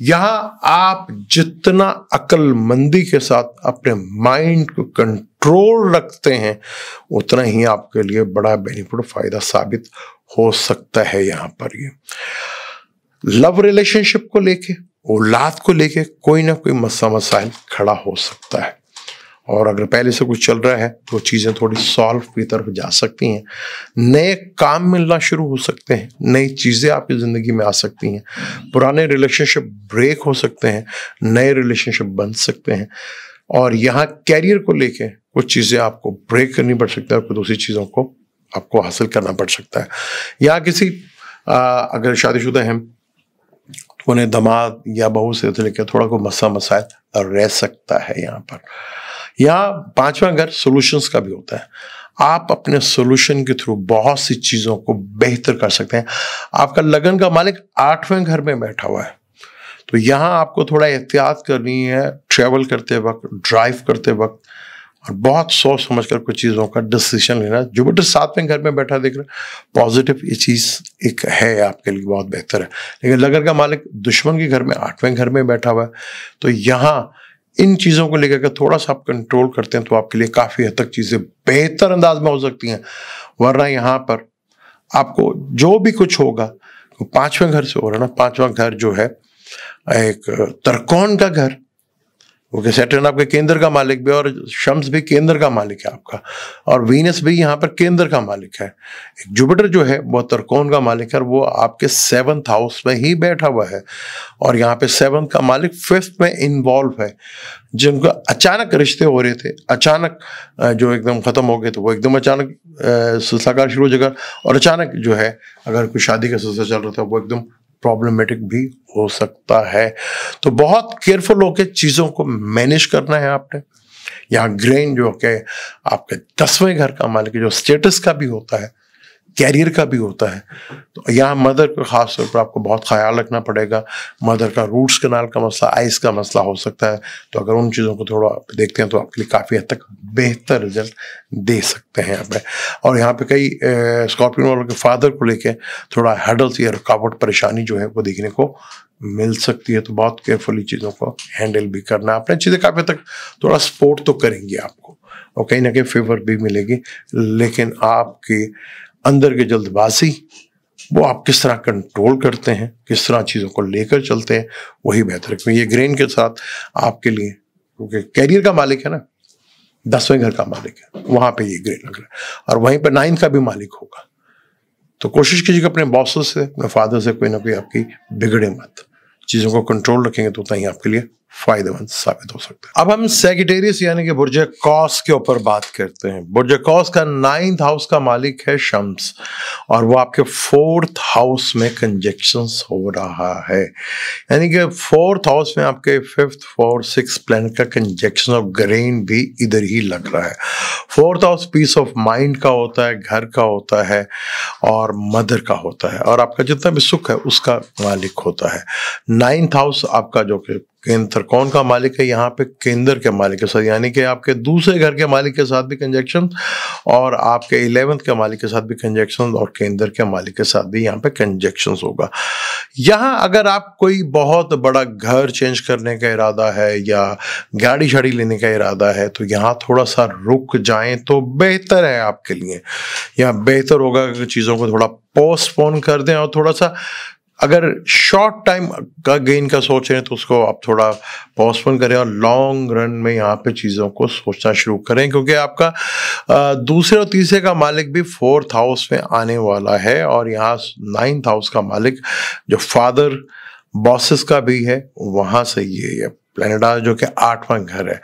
Speaker 1: यहाँ आप जितना अक्लमंदी के साथ अपने माइंड को कंट्रोल रखते हैं, उतना ही आपके लिए बड़ा बेनिफिट फायदा साबित हो सकता है। यहाँ पर ये लव रिलेशनशिप को लेके, औलाद को लेके कोई ना कोई मसला मसाइल खड़ा हो सकता है, और अगर पहले से कुछ चल रहा है तो चीज़ें थोड़ी सॉल्व की तरफ जा सकती हैं। नए काम मिलना शुरू हो सकते हैं, नई चीज़ें आपकी ज़िंदगी में आ सकती हैं। पुराने रिलेशनशिप ब्रेक हो सकते हैं, नए रिलेशनशिप बन सकते हैं। और यहाँ कैरियर को लेके कुछ चीज़ें आपको ब्रेक करनी पड़ सकती है और कुछ दूसरी चीज़ों को आपको हासिल करना पड़ सकता है। यहाँ किसी अगर शादीशुदा हैं तो उन्हें दामाद या बहू से लेकर थोड़ा को मसला मसाइल रह सकता है। यहाँ पर यहाँ 5वां घर सॉल्यूशंस का भी होता है। आप अपने सॉल्यूशन के थ्रू बहुत सी चीज़ों को बेहतर कर सकते हैं। आपका लगन का मालिक 8वें घर में बैठा हुआ है, तो यहाँ आपको थोड़ा एहतियात करनी है ट्रैवल करते वक्त, ड्राइव करते वक्त, और बहुत सोच समझ कर कुछ चीज़ों का डिसीजन लेना। जुपिटर 7वें घर में बैठा देख रहे हैं, पॉजिटिव ये चीज़ एक है आपके लिए, बहुत बेहतर है। लेकिन लगन का मालिक दुश्मन के घर में 8वें घर में बैठा हुआ है, तो यहाँ इन चीज़ों को लेकर थोड़ा सा आप कंट्रोल करते हैं तो आपके लिए काफ़ी हद तक चीज़ें बेहतर अंदाज में हो सकती हैं। वरना यहाँ पर आपको जो भी कुछ होगा 5वें घर से हो रहा है ना। 5वां घर जो है एक त्रिकोण का घर, क्योंकि सैटर्न आपके केंद्र का मालिक भी, और शम्स भी केंद्र का मालिक है आपका, और वीनस भी यहाँ पर केंद्र का मालिक है। जुपिटर जो है वो त्रिकोण का मालिक है, वो आपके 7th हाउस में ही बैठा हुआ है, और यहाँ पे 7th का मालिक 5th में इन्वॉल्व है। जिनको अचानक रिश्ते हो रहे थे, अचानक जो एकदम खत्म हो गए, तो वो एकदम अचानक सिलसिला शुरू हो जाएगा, और अचानक जो है अगर कोई शादी का सिलसिला चल रहा था वो एकदम प्रॉब्लमेटिक भी हो सकता है। तो बहुत केयरफुल होकर चीज़ों को मैनेज करना है आपने। यहाँ ग्रेन जो कि आपके 10वें घर का मालिक, जो स्टेटस का भी होता है, कैरियर का भी होता है, तो यहाँ मदर का खास तौर पर आपको बहुत ख्याल रखना पड़ेगा। मदर का रूट्स कैनाल का मसला, आइस का मसला हो सकता है, तो अगर उन चीज़ों को थोड़ा देखते हैं तो आपके लिए काफ़ी हद तक बेहतर रिजल्ट दे सकते हैं यहाँ पे। और यहाँ पे कई स्कॉर्पियो वालों के फादर को लेके थोड़ा हेडल्स या रुकावट परेशानी जो है वो देखने को मिल सकती है, तो बहुत केयरफुली चीज़ों को हैंडल भी करना है आपने। चीज़ें काफ़ी हद तक थोड़ा सपोर्ट तो करेंगी आपको, और कहीं ना कहीं फेवर भी मिलेगी, लेकिन आपकी अंदर की जल्दबाजी वो आप किस तरह कंट्रोल करते हैं, किस तरह चीज़ों को लेकर चलते हैं, वही बेहतर है। क्योंकि ये ग्रेन के साथ आपके लिए, क्योंकि कैरियर का मालिक है ना, 10वें घर का मालिक है, वहाँ पे ये ग्रेन लग रहा है, और वहीं पर 9th का भी मालिक होगा। तो कोशिश कीजिएगा अपने बॉसेस से, अपने फादर से कोई ना कोई आपकी बिगड़े मत। चीज़ों को कंट्रोल रखेंगे तो उतना ही आपके लिए फायदेमंद साबित हो सकता है। अब हम सैजिटेरियस यानी कि बुर्ज कौस के ऊपर बात करते हैं। बुर्ज कौस का 9th हाउस का मालिक है शम्स, और वो आपके 4th हाउस में कंजक्शंस हो रहा है, यानी कि 4th हाउस में आपके 5th 4th 6th प्लैनेट का कंजक्शन ऑफ ग्रेन भी इधर ही लग रहा है। 4th house piece of mind का होता है, घर का होता है, और मदर का होता है, और आपका जितना भी सुख है उसका मालिक होता है। 9th हाउस आपका जो कि केंद्र कौन का मालिक है, यहाँ पे केंद्र के मालिक के साथ, यानी कि आपके दूसरे घर के मालिक के साथ भी कंजक्शन, और आपके 11th के मालिक के साथ भी कंजक्शन, और केंद्र के मालिक के साथ भी यहाँ पे कंजक्शन होगा। यहाँ अगर आप कोई बहुत बड़ा घर चेंज करने का इरादा है या गाड़ी शाड़ी लेने का इरादा है, तो यहाँ थोड़ा सा रुक जाएं तो बेहतर है आपके लिए। यहाँ बेहतर होगा कि चीज़ों को थोड़ा पोस्टपोन कर दें और थोड़ा सा अगर शॉर्ट टाइम का गेन का सोच रहे हैं तो उसको आप थोड़ा पोस्टपोन करें और लॉन्ग रन में यहाँ पे चीज़ों को सोचना शुरू करें, क्योंकि आपका दूसरे और तीसरे का मालिक भी 4th हाउस में आने वाला है और यहाँ 9th हाउस का मालिक जो फादर बॉसेस का भी है वहाँ से ये प्लैनेट आ जो कि 8वां घर है।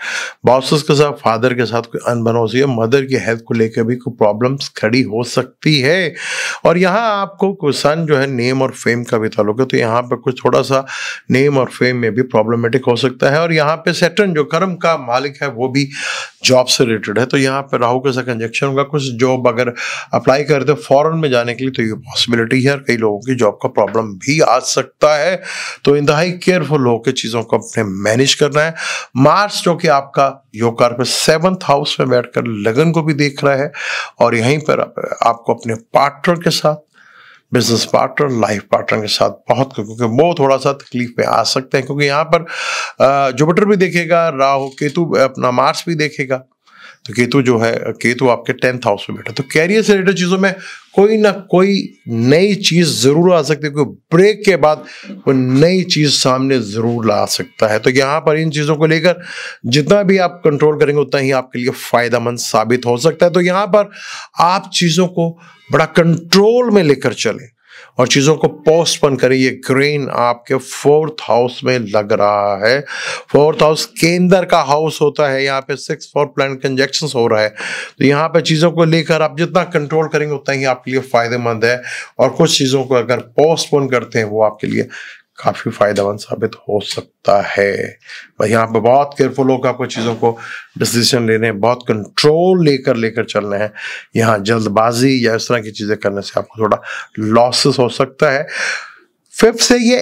Speaker 1: बॉसेस के साथ, फादर के साथ कोई अनबन हो सकती है, मदर की हेल्थ को लेकर भी कोई प्रॉब्लम्स खड़ी हो सकती है। और यहाँ आपको सन जो है नेम और फेम का भी ताल्लुक है, तो यहाँ पे कुछ थोड़ा सा नेम और फेम में भी प्रॉब्लमेटिक हो सकता है। और यहाँ पे सैटर्न जो कर्म का मालिक है वो भी जॉब से रिलेटेड है, तो यहाँ पे राहु के साथ कंजक्शन होगा। कुछ जॉब अगर अप्लाई करते फॉरेन में जाने के लिए तो ये पॉसिबिलिटी है, और कई लोगों की जॉब का प्रॉब्लम भी आ सकता है, तो इंतहाई केयरफुल होकर चीज़ों को अपने मैनेज करना है। मार्स जो कि आपका योग कार पे 7th हाउस में बैठकर लगन को भी देख रहा है, और यहीं पर आपको अपने पार्टनर के साथ, बिजनेस पार्टनर, लाइफ पार्टनर के साथ बहुत, क्योंकि वो थोड़ा सा तकलीफ में आ सकते हैं, क्योंकि यहाँ पर जुपिटर भी देखेगा, राहु केतु अपना मार्स भी देखेगा। तो केतु जो है, केतु आपके 10th हाउस में बैठा, तो कैरियर से रिलेटेड चीज़ों में कोई ना कोई नई चीज़ ज़रूर आ सकती है, कोई ब्रेक के बाद कोई नई चीज़ सामने ज़रूर ला सकता है। तो यहाँ पर इन चीज़ों को लेकर जितना भी आप कंट्रोल करेंगे उतना ही आपके लिए फ़ायदेमंद साबित हो सकता है। तो यहाँ पर आप चीज़ों को बड़ा कंट्रोल में लेकर चलें और चीज़ों को पोस्टपोन करें। ये ग्रेन आपके 4th हाउस में लग रहा है। 4th हाउस केंद्र का हाउस होता है, यहाँ पे 6 4 प्लैनेट कंजक्शंस हो रहा है, तो यहाँ पे चीज़ों को लेकर आप जितना कंट्रोल करेंगे उतना ही आपके लिए फ़ायदेमंद है। और कुछ चीज़ों को अगर पोस्टपोन करते हैं वो आपके लिए काफ़ी फायदेमंद साबित हो सकता है। भाई यहाँ पे बहुत केयरफुल होकर आपको चीज़ों को डिसीजन लेने हैं, बहुत कंट्रोल लेकर चलना है। यहाँ जल्दबाजी या इस तरह की चीज़ें करने से आपको थोड़ा लॉसेस हो सकता है। 5th से ये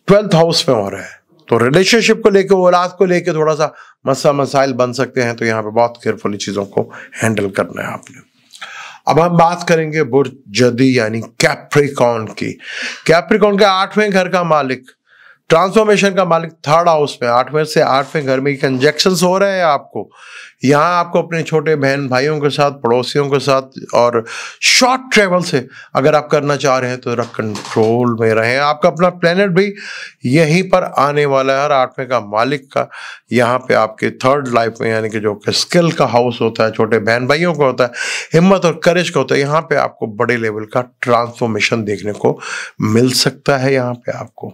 Speaker 1: 12th हाउस में हो रहा है, तो रिलेशनशिप को लेकर, औलाद को लेकर थोड़ा सा मसाइल बन सकते हैं, तो यहाँ पे बहुत केयरफुली चीज़ों को हैंडल करना है आपने। अब हम बात करेंगे बुर्ज जदी यानी कैप्रिकॉर्न की। कैप्रिकॉर्न के 8वें घर का मालिक, ट्रांसफॉर्मेशन का मालिक 3rd हाउस में, 8वें से 8वें घर में कंजक्शंस हो रहे हैं आपको। यहाँ आपको अपने छोटे बहन भाइयों के साथ, पड़ोसियों के साथ और शॉर्ट ट्रेवल से अगर आप करना चाह रहे हैं तो जरा कंट्रोल में रहें। आपका अपना प्लेनेट भी यहीं पर आने वाला है, और 8वें का मालिक का यहाँ पे आपके 3rd लाइफ में, यानी कि जो स्किल का हाउस होता है, छोटे बहन भाइयों का होता है, हिम्मत और करेज का होता है, यहाँ पे आपको बड़े लेवल का ट्रांसफॉर्मेशन देखने को मिल सकता है। यहाँ पे आपको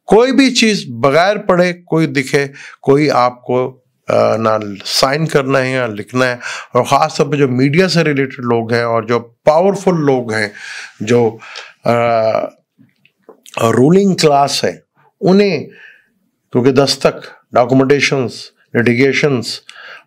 Speaker 1: कोई भी चीज़ बगैर पढ़े कोई दिखे, कोई आपको ना साइन करना है या लिखना है। और ख़ास तौर पे जो मीडिया से रिलेटेड लोग हैं और जो पावरफुल लोग हैं, जो रूलिंग क्लास है, उन्हें, क्योंकि दस्तक, डॉक्यूमेंटेशंस, लिटिगेशंस,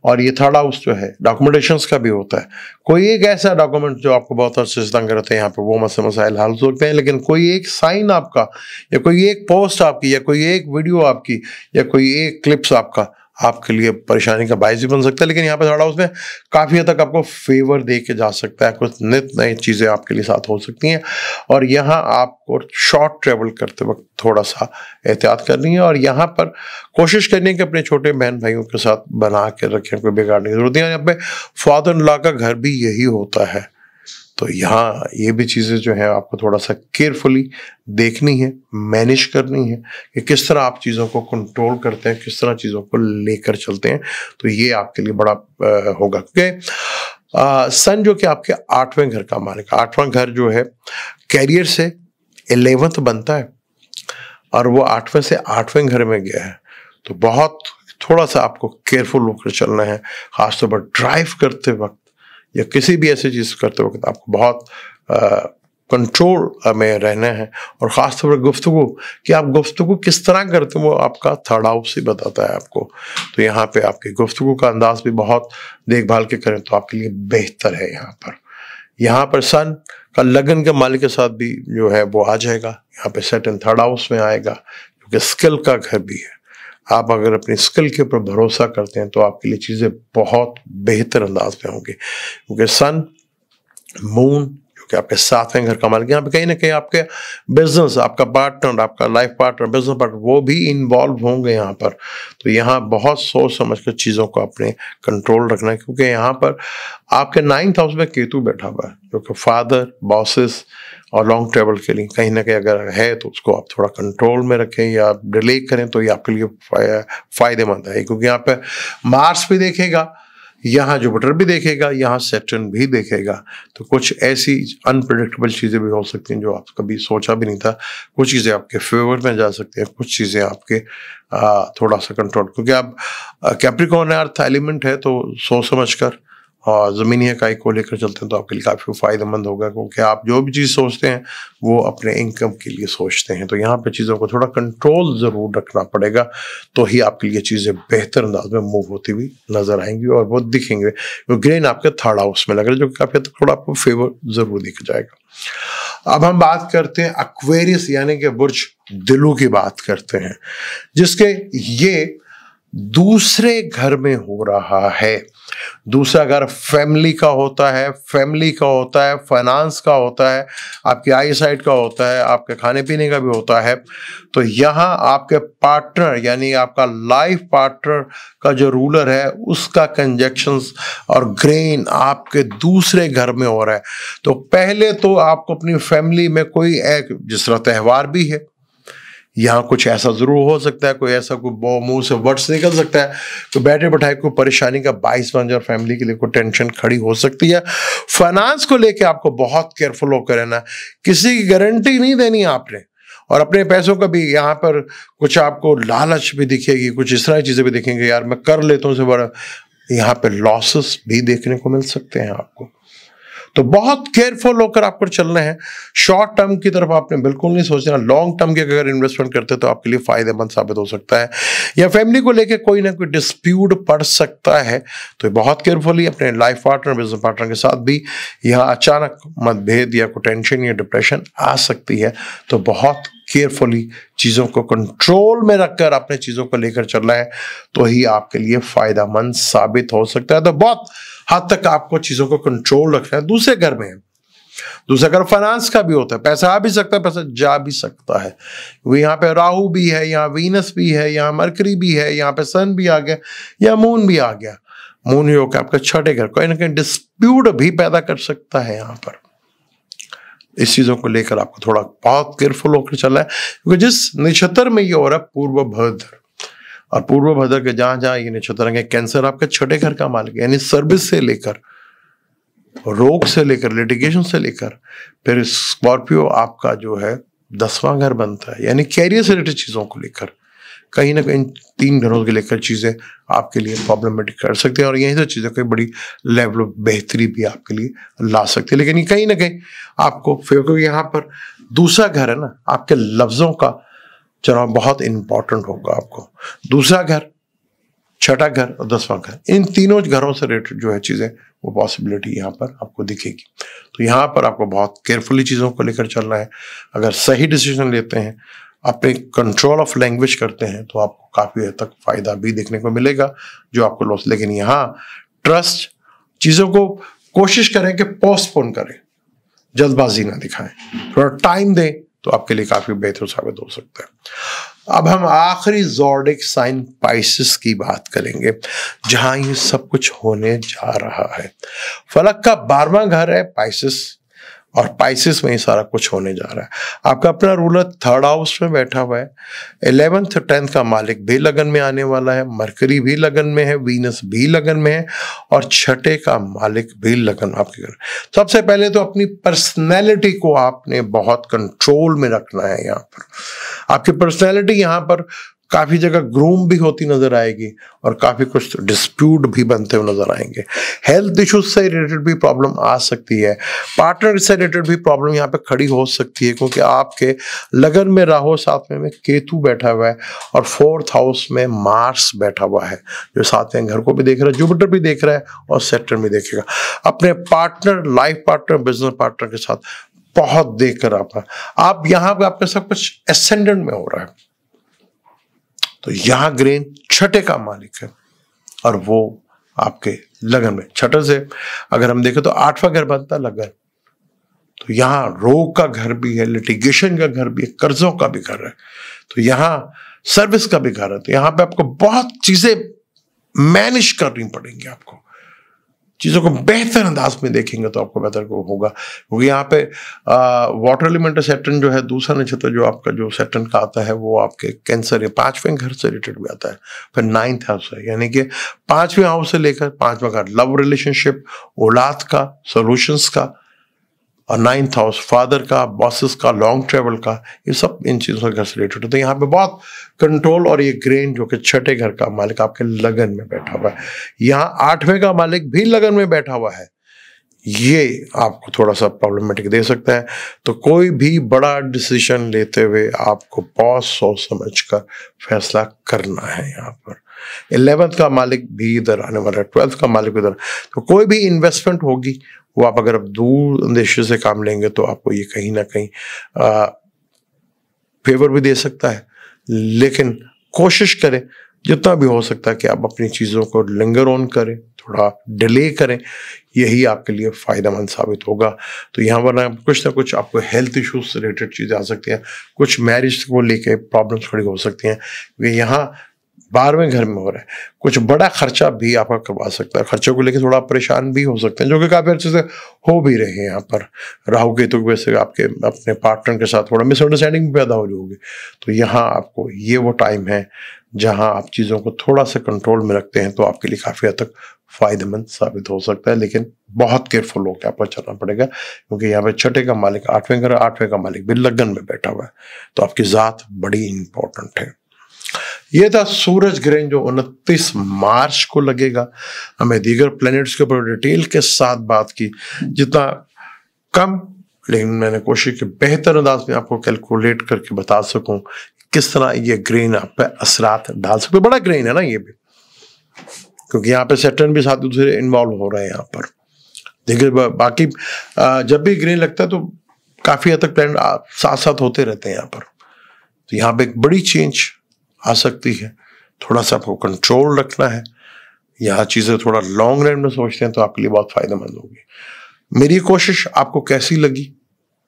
Speaker 1: और ये 3rd हाउस जो है डॉक्यूमेंटेशंस का भी होता है। कोई एक ऐसा डॉक्यूमेंट जो आपको बहुत अच्छे से तंग करते हैं, यहाँ पे वो मसाइल हल हो सकते हैं, लेकिन कोई एक साइन आपका, या कोई एक पोस्ट आपकी, या कोई एक वीडियो आपकी, या कोई एक क्लिप्स आपका आपके लिए परेशानी का बायस भी बन सकता है। लेकिन यहाँ पे 3rd हाउस में काफ़ी हद तक आपको फेवर दे के जा सकता है, कुछ नित नई चीज़ें आपके लिए साथ हो सकती हैं। और यहाँ आपको शॉर्ट ट्रेवल करते वक्त थोड़ा सा एहतियात करनी है, और यहाँ पर कोशिश करनी है कि अपने छोटे बहन भाइयों के साथ बना के रखें, कोई बिगाड़ने की जरूरत नहीं है। यहाँ पे फादर इन लॉ का घर भी यही होता है, तो यहाँ ये भी चीज़ें जो है आपको थोड़ा सा केयरफुली देखनी है, मैनेज करनी है कि किस तरह आप चीज़ों को कंट्रोल करते हैं, किस तरह चीज़ों को लेकर चलते हैं। तो ये आपके लिए बड़ा होगा, क्योंकि सन जो कि आपके 8वें घर का मालिक, 8वां घर जो है कैरियर से 11th बनता है, और वो 8वें से 8वें घर में गया है, तो बहुत थोड़ा सा आपको केयरफुल होकर चलना है। खासतौर पर ड्राइव करते वक्त या किसी भी ऐसी चीज़ करते वक्त आपको बहुत कंट्रोल में रहना है। और ख़ासतौर पर गुफ्तगू, कि आप गुफ्तगू किस तरह करते हो वो आपका 3rd हाउस ही बताता है आपको। तो यहाँ पे आपकी गुफ्तगू का अंदाज भी बहुत देखभाल के करें तो आपके लिए बेहतर है। यहाँ पर सन का लगन के मालिक के साथ भी जो है वो आ जाएगा। यहाँ पे सैटर्न 3rd हाउस में आएगा, क्योंकि स्किल का घर भी है। आप अगर अपनी स्किल के ऊपर भरोसा करते हैं तो आपके लिए चीज़ें बहुत बेहतर अंदाज में होंगी, क्योंकि सन, मून जो क्योंकि आपके सातवें घर का मालिक यहाँ पे कहीं ना कहीं आपके बिजनेस, आपका पार्टनर, आपका लाइफ पार्टनर, बिजनेस पार्टनर, वो भी इन्वॉल्व होंगे यहाँ पर। तो यहाँ बहुत सोच समझ कर चीज़ों को अपने कंट्रोल रखना है, क्योंकि यहाँ पर आपके 9th हाउस में केतु बैठा हुआ है, जो कि फादर, बॉसेस और लॉन्ग ट्रेवल के लिए कहीं ना कहीं अगर है तो उसको आप थोड़ा कंट्रोल में रखें या डिले करें तो ये आपके लिए फायदेमंद है, क्योंकि यहाँ पे मार्स भी देखेगा, यहाँ जुपिटर भी देखेगा, यहाँ सैटर्न भी देखेगा। तो कुछ ऐसी अनप्रेडिक्टेबल चीज़ें भी हो सकती हैं जो आप कभी सोचा भी नहीं था। कुछ चीज़ें आपके फेवर में जा सकती हैं, कुछ चीज़ें आपके थोड़ा सा कंट्रोल, क्योंकि आप कैप्रिकॉर्न अर्थ एलिमेंट है तो सोच समझ कर और ज़मीनी इकाई को लेकर चलते हैं तो आपके लिए काफ़ी फ़ायदेमंद होगा, क्योंकि आप जो भी चीज़ सोचते हैं वो अपने इनकम के लिए सोचते हैं। तो यहाँ पे चीज़ों को थोड़ा कंट्रोल ज़रूर रखना पड़ेगा, तो ही आपके लिए चीज़ें बेहतर अंदाज में मूव होती हुई नज़र आएंगी और वो दिखेंगे। तो ग्रेन आपके 3rd हाउस में लग रहा है, जो काफ़ी थोड़ा आपको फेवर ज़रूर दिख जाएगा। अब हम बात करते हैं एक्वेरियस यानी कि बुर्ज दिलों की बात करते हैं, जिसके ये दूसरे घर में हो रहा है। दूसरा घर फैमिली का होता है, फाइनेंस का होता है, आपकी आई साइड का होता है, आपके खाने पीने का भी होता है। तो यहाँ आपके पार्टनर यानी आपका लाइफ पार्टनर का जो रूलर है उसका कंजक्शंस और ग्रेन आपके दूसरे घर में हो रहा है। तो पहले तो आपको अपनी फैमिली में कोई एक जिस तरह त्यौहार भी है, यहाँ कुछ ऐसा जरूर हो सकता है, कोई ऐसा कोई मुंह से वर्ड्स निकल सकता है, तो बैठे बैठाए कोई परेशानी का बाइस बन जाए और फैमिली के लिए कोई टेंशन खड़ी हो सकती है। फाइनेंस को लेके आपको बहुत केयरफुल होकर रहना, किसी की गारंटी नहीं देनी आपने, और अपने पैसों का भी यहाँ पर कुछ आपको लालच भी दिखेगी, कुछ इस तरह चीजें भी दिखेंगे, यार मैं कर लेता हूँ से बड़ा, यहाँ पे लॉसेस भी देखने को मिल सकते हैं आपको। तो बहुत केयरफुल होकर आपको चलना है। शॉर्ट टर्म की तरफ आपने बिल्कुल नहीं सोचना, लॉन्ग टर्म के अगर इन्वेस्टमेंट करते तो आपके लिए फायदेमंद साबित हो सकता है। या फैमिली को लेकर कोई ना कोई डिस्प्यूट पड़ सकता है, तो बहुत केयरफुली अपने लाइफ पार्टनर, बिजनेस पार्टनर के साथ भी यहाँ अचानक मतभेद या कोई टेंशन या डिप्रेशन आ सकती है। तो बहुत केयरफुली चीज़ों को कंट्रोल में रखकर अपने चीज़ों को लेकर चलना है, तो ही आपके लिए फायदेमंद साबित हो सकता है। तो बहुत हद तक आपको चीज़ों को कंट्रोल रखना है। दूसरे घर में है, दूसरा घर फाइनेंस का भी होता है, पैसा आ भी सकता है, पैसा जा भी सकता है। वो यहाँ पे राहु भी है, यहाँ वीनस भी है, यहाँ मरकरी भी है, यहाँ पे सन भी आ गया, या मून भी आ गया। मून ही होकर आपका 6ठे घर कोई ना कहीं डिस्प्यूट भी पैदा कर सकता है। यहाँ पर इस चीजों को लेकर आपको थोड़ा बहुत केयरफुल होकर चलना है, क्योंकि जिस नक्षत्र में ये हो रहा है पूर्व भद्र, और पूर्व भद्र के जहां जहां ये नक्षत्र है, कैंसर आपके 6ठे घर का मालिक है, यानी सर्विस से लेकर, रोग से लेकर, लिटिगेशन से लेकर, फिर स्कॉर्पियो आपका जो है 10वां घर बनता है, यानी कैरियर से रिलेटेड चीजों को लेकर कहीं ना कहीं 3 घरों के लेकर चीजें आपके लिए प्रॉब्लमेटिक कर सकती हैं, और यहीं से चीजें कोई बड़ी लेवल ऑफ बेहतरी भी आपके लिए ला सकती है। लेकिन कहीं ना कहीं आपको क्योंकि यहाँ पर दूसरा घर है ना, आपके लफ्जों का चुनाव बहुत इंपॉर्टेंट होगा। आपको दूसरा घर, 6ठा घर और 10वां घर, इन तीनों घरों से रिलेटेड जो है चीजें, वो पॉसिबिलिटी यहाँ पर आपको दिखेगी। तो यहाँ पर आपको बहुत केयरफुली चीजों को लेकर चलना है। अगर सही डिसीजन लेते हैं, अपने कंट्रोल ऑफ लैंग्वेज करते हैं, तो आपको काफी हद तक फायदा भी देखने को मिलेगा जो आपको लॉस। लेकिन यहाँ ट्रस्ट, चीजों को कोशिश करें कि पोस्टपोन करें, जल्दबाजी ना दिखाएं, थोड़ा टाइम दें, तो आपके लिए काफी बेहतर साबित हो सकता है। अब हम आखिरी ज़ोडिक साइन पाइसेस की बात करेंगे, जहां ये सब कुछ होने जा रहा है। फलक का 12वां घर है पाइसेस, और पाइसेस में ही सारा कुछ होने जा रहा है। आपका अपना रूलर 3rd हाउस में बैठा हुआ है, 11th और 10th का मालिक भी लगन में आने वाला है, मरकरी भी लगन में है, वीनस भी लगन में है, और 6ठे का मालिक भी लगन आपके घर। सबसे पहले तो अपनी पर्सनैलिटी को आपने बहुत कंट्रोल में रखना है। यहाँ पर आपकी पर्सनैलिटी यहाँ पर काफी जगह ग्रूम भी होती नजर आएगी, और काफी कुछ डिस्प्यूट भी बनते हुए नजर आएंगे। हेल्थ इश्यूज से रिलेटेड भी प्रॉब्लम आ सकती है, पार्टनर से रिलेटेड भी प्रॉब्लम यहाँ पे खड़ी हो सकती है, क्योंकि आपके लगन में राहु, 7वें में केतु बैठा हुआ है, और 4th हाउस में मार्स बैठा हुआ है, जो 7वें घर को भी देख रहा है, जुपिटर भी देख रहा है, और सैटर्न भी देखेगा। अपने partner, life partner, business partner के साथ बहुत देखकर आप यहाँ पे आपका सब कुछ एसेंडेंट में हो रहा है। तो यहां ग्रेन 6ठे का मालिक है, और वो आपके लगन में, 6ठे से अगर हम देखें तो 8वां घर बनता है लगन, तो यहाँ रोग का घर भी है, लिटिगेशन का घर भी है, कर्जों का भी घर है, तो यहाँ सर्विस का भी घर है। तो यहाँ पे आपको बहुत चीजें मैनेज करनी पड़ेंगी, आपको चीजों को बेहतर अंदाज में देखेंगे तो आपको बेहतर को होगा। क्योंकि यहाँ पे वाटर एलिमेंट सैटर्न जो है, दूसरा नक्षत्र जो आपका जो सैटर्न का आता है वो आपके कैंसर या 5वें घर से रिलेटेड भी आता है। फिर 9th हाउस है, यानी कि 5वें हाउस से लेकर 5वां घर लव रिलेशनशिप, औलाद का, सॉल्यूशंस का, और 9th हाउस फादर का, बॉसेस का, लॉन्ग ट्रेवल का, ये सब इन चीजों से घर से रिलेटेड होता है। यहाँ पे बहुत कंट्रोल। और ये ग्रेन जो कि 6ठे घर का मालिक आपके लगन में बैठा हुआ है, यहाँ 8वें का मालिक भी लगन में बैठा हुआ है, ये आपको थोड़ा सा प्रॉब्लमेटिक दे सकता है। तो कोई भी बड़ा डिसीजन लेते हुए आपको बहुत सोच समझ कर फैसला करना है। यहाँ पर 11th का मालिक भी इधर आने वाला है, 12th का मालिक इधर। तो कोई भी इन्वेस्टमेंट होगी वो आप अगर दूर देश से काम लेंगे तो आपको ये कहीं ना कहीं फेवर भी दे सकता है। लेकिन कोशिश करें जितना भी हो सकता है कि आप अपनी चीज़ों को लिंगर ऑन करें, थोड़ा डिले करें, यही आपके लिए फ़ायदेमंद साबित होगा। तो यहाँ वरना कुछ ना कुछ आपको हेल्थ इश्यूज से रिलेटेड चीज़ें आ सकती हैं, कुछ मैरिज को लेके प्रॉब्लम्स खड़ी हो सकती हैं, क्योंकि यहाँ 12वें घर में हो रहा है। कुछ बड़ा खर्चा भी आपका करवा सकता है, खर्चों को लेकर थोड़ा परेशान भी हो सकते हैं, जो कि काफ़ी अच्छे से हो भी रहे हैं। यहाँ पर राहु केतु की वजह से आपके अपने पार्टनर के साथ थोड़ा मिसअंडरस्टैंडिंग भी पैदा हो रही होगी। तो यहाँ आपको ये वो टाइम है जहाँ आप चीज़ों को थोड़ा सा कंट्रोल में रखते हैं तो आपके लिए काफ़ी हद तक फायदेमंद साबित हो सकता है। लेकिन बहुत केयरफुल होकर आपको चलना पड़ेगा, क्योंकि यहाँ पे 6ठे का मालिक 8वें घर, 8वें का मालिक भी लगन में बैठा हुआ है। तो आपकी ज़ात बड़ी इंपॉर्टेंट है। ये था सूरज ग्रहण जो 29 मार्च को लगेगा। हमें दीगर प्लैनेट्स के ऊपर डिटेल के साथ बात की, जितना कम, लेकिन मैंने कोशिश की बेहतर अंदाज में आपको कैलकुलेट करके बता सकूं किस तरह ये ग्रहण आप पे असरात डाल सकते। बड़ा ग्रहण है ना ये भी, क्योंकि यहाँ पे सैटर्न भी साथ दूसरे इन्वॉल्व हो रहे हैं। यहाँ पर देखिए बाकी जब भी ग्रहण लगता है तो काफी हद तक प्लैनेट साथ साथ होते रहते हैं यहाँ पर। तो यहाँ पे एक बड़ी चेंज आ सकती है, थोड़ा सा आपको कंट्रोल रखना है। यह चीजें थोड़ा लॉन्ग रन में सोचते हैं तो आपके लिए बहुत फायदेमंद होगी। मेरी कोशिश आपको कैसी लगी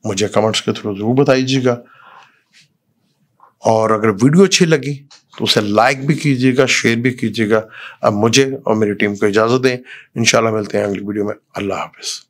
Speaker 1: मुझे कमेंट्स के थ्रू जरूर बताइएगा, और अगर वीडियो अच्छी लगी तो उसे लाइक भी कीजिएगा, शेयर भी कीजिएगा। अब मुझे और मेरी टीम को इजाजत दें, इंशाल्लाह मिलते हैं अगली वीडियो में। अल्लाह हाफिज।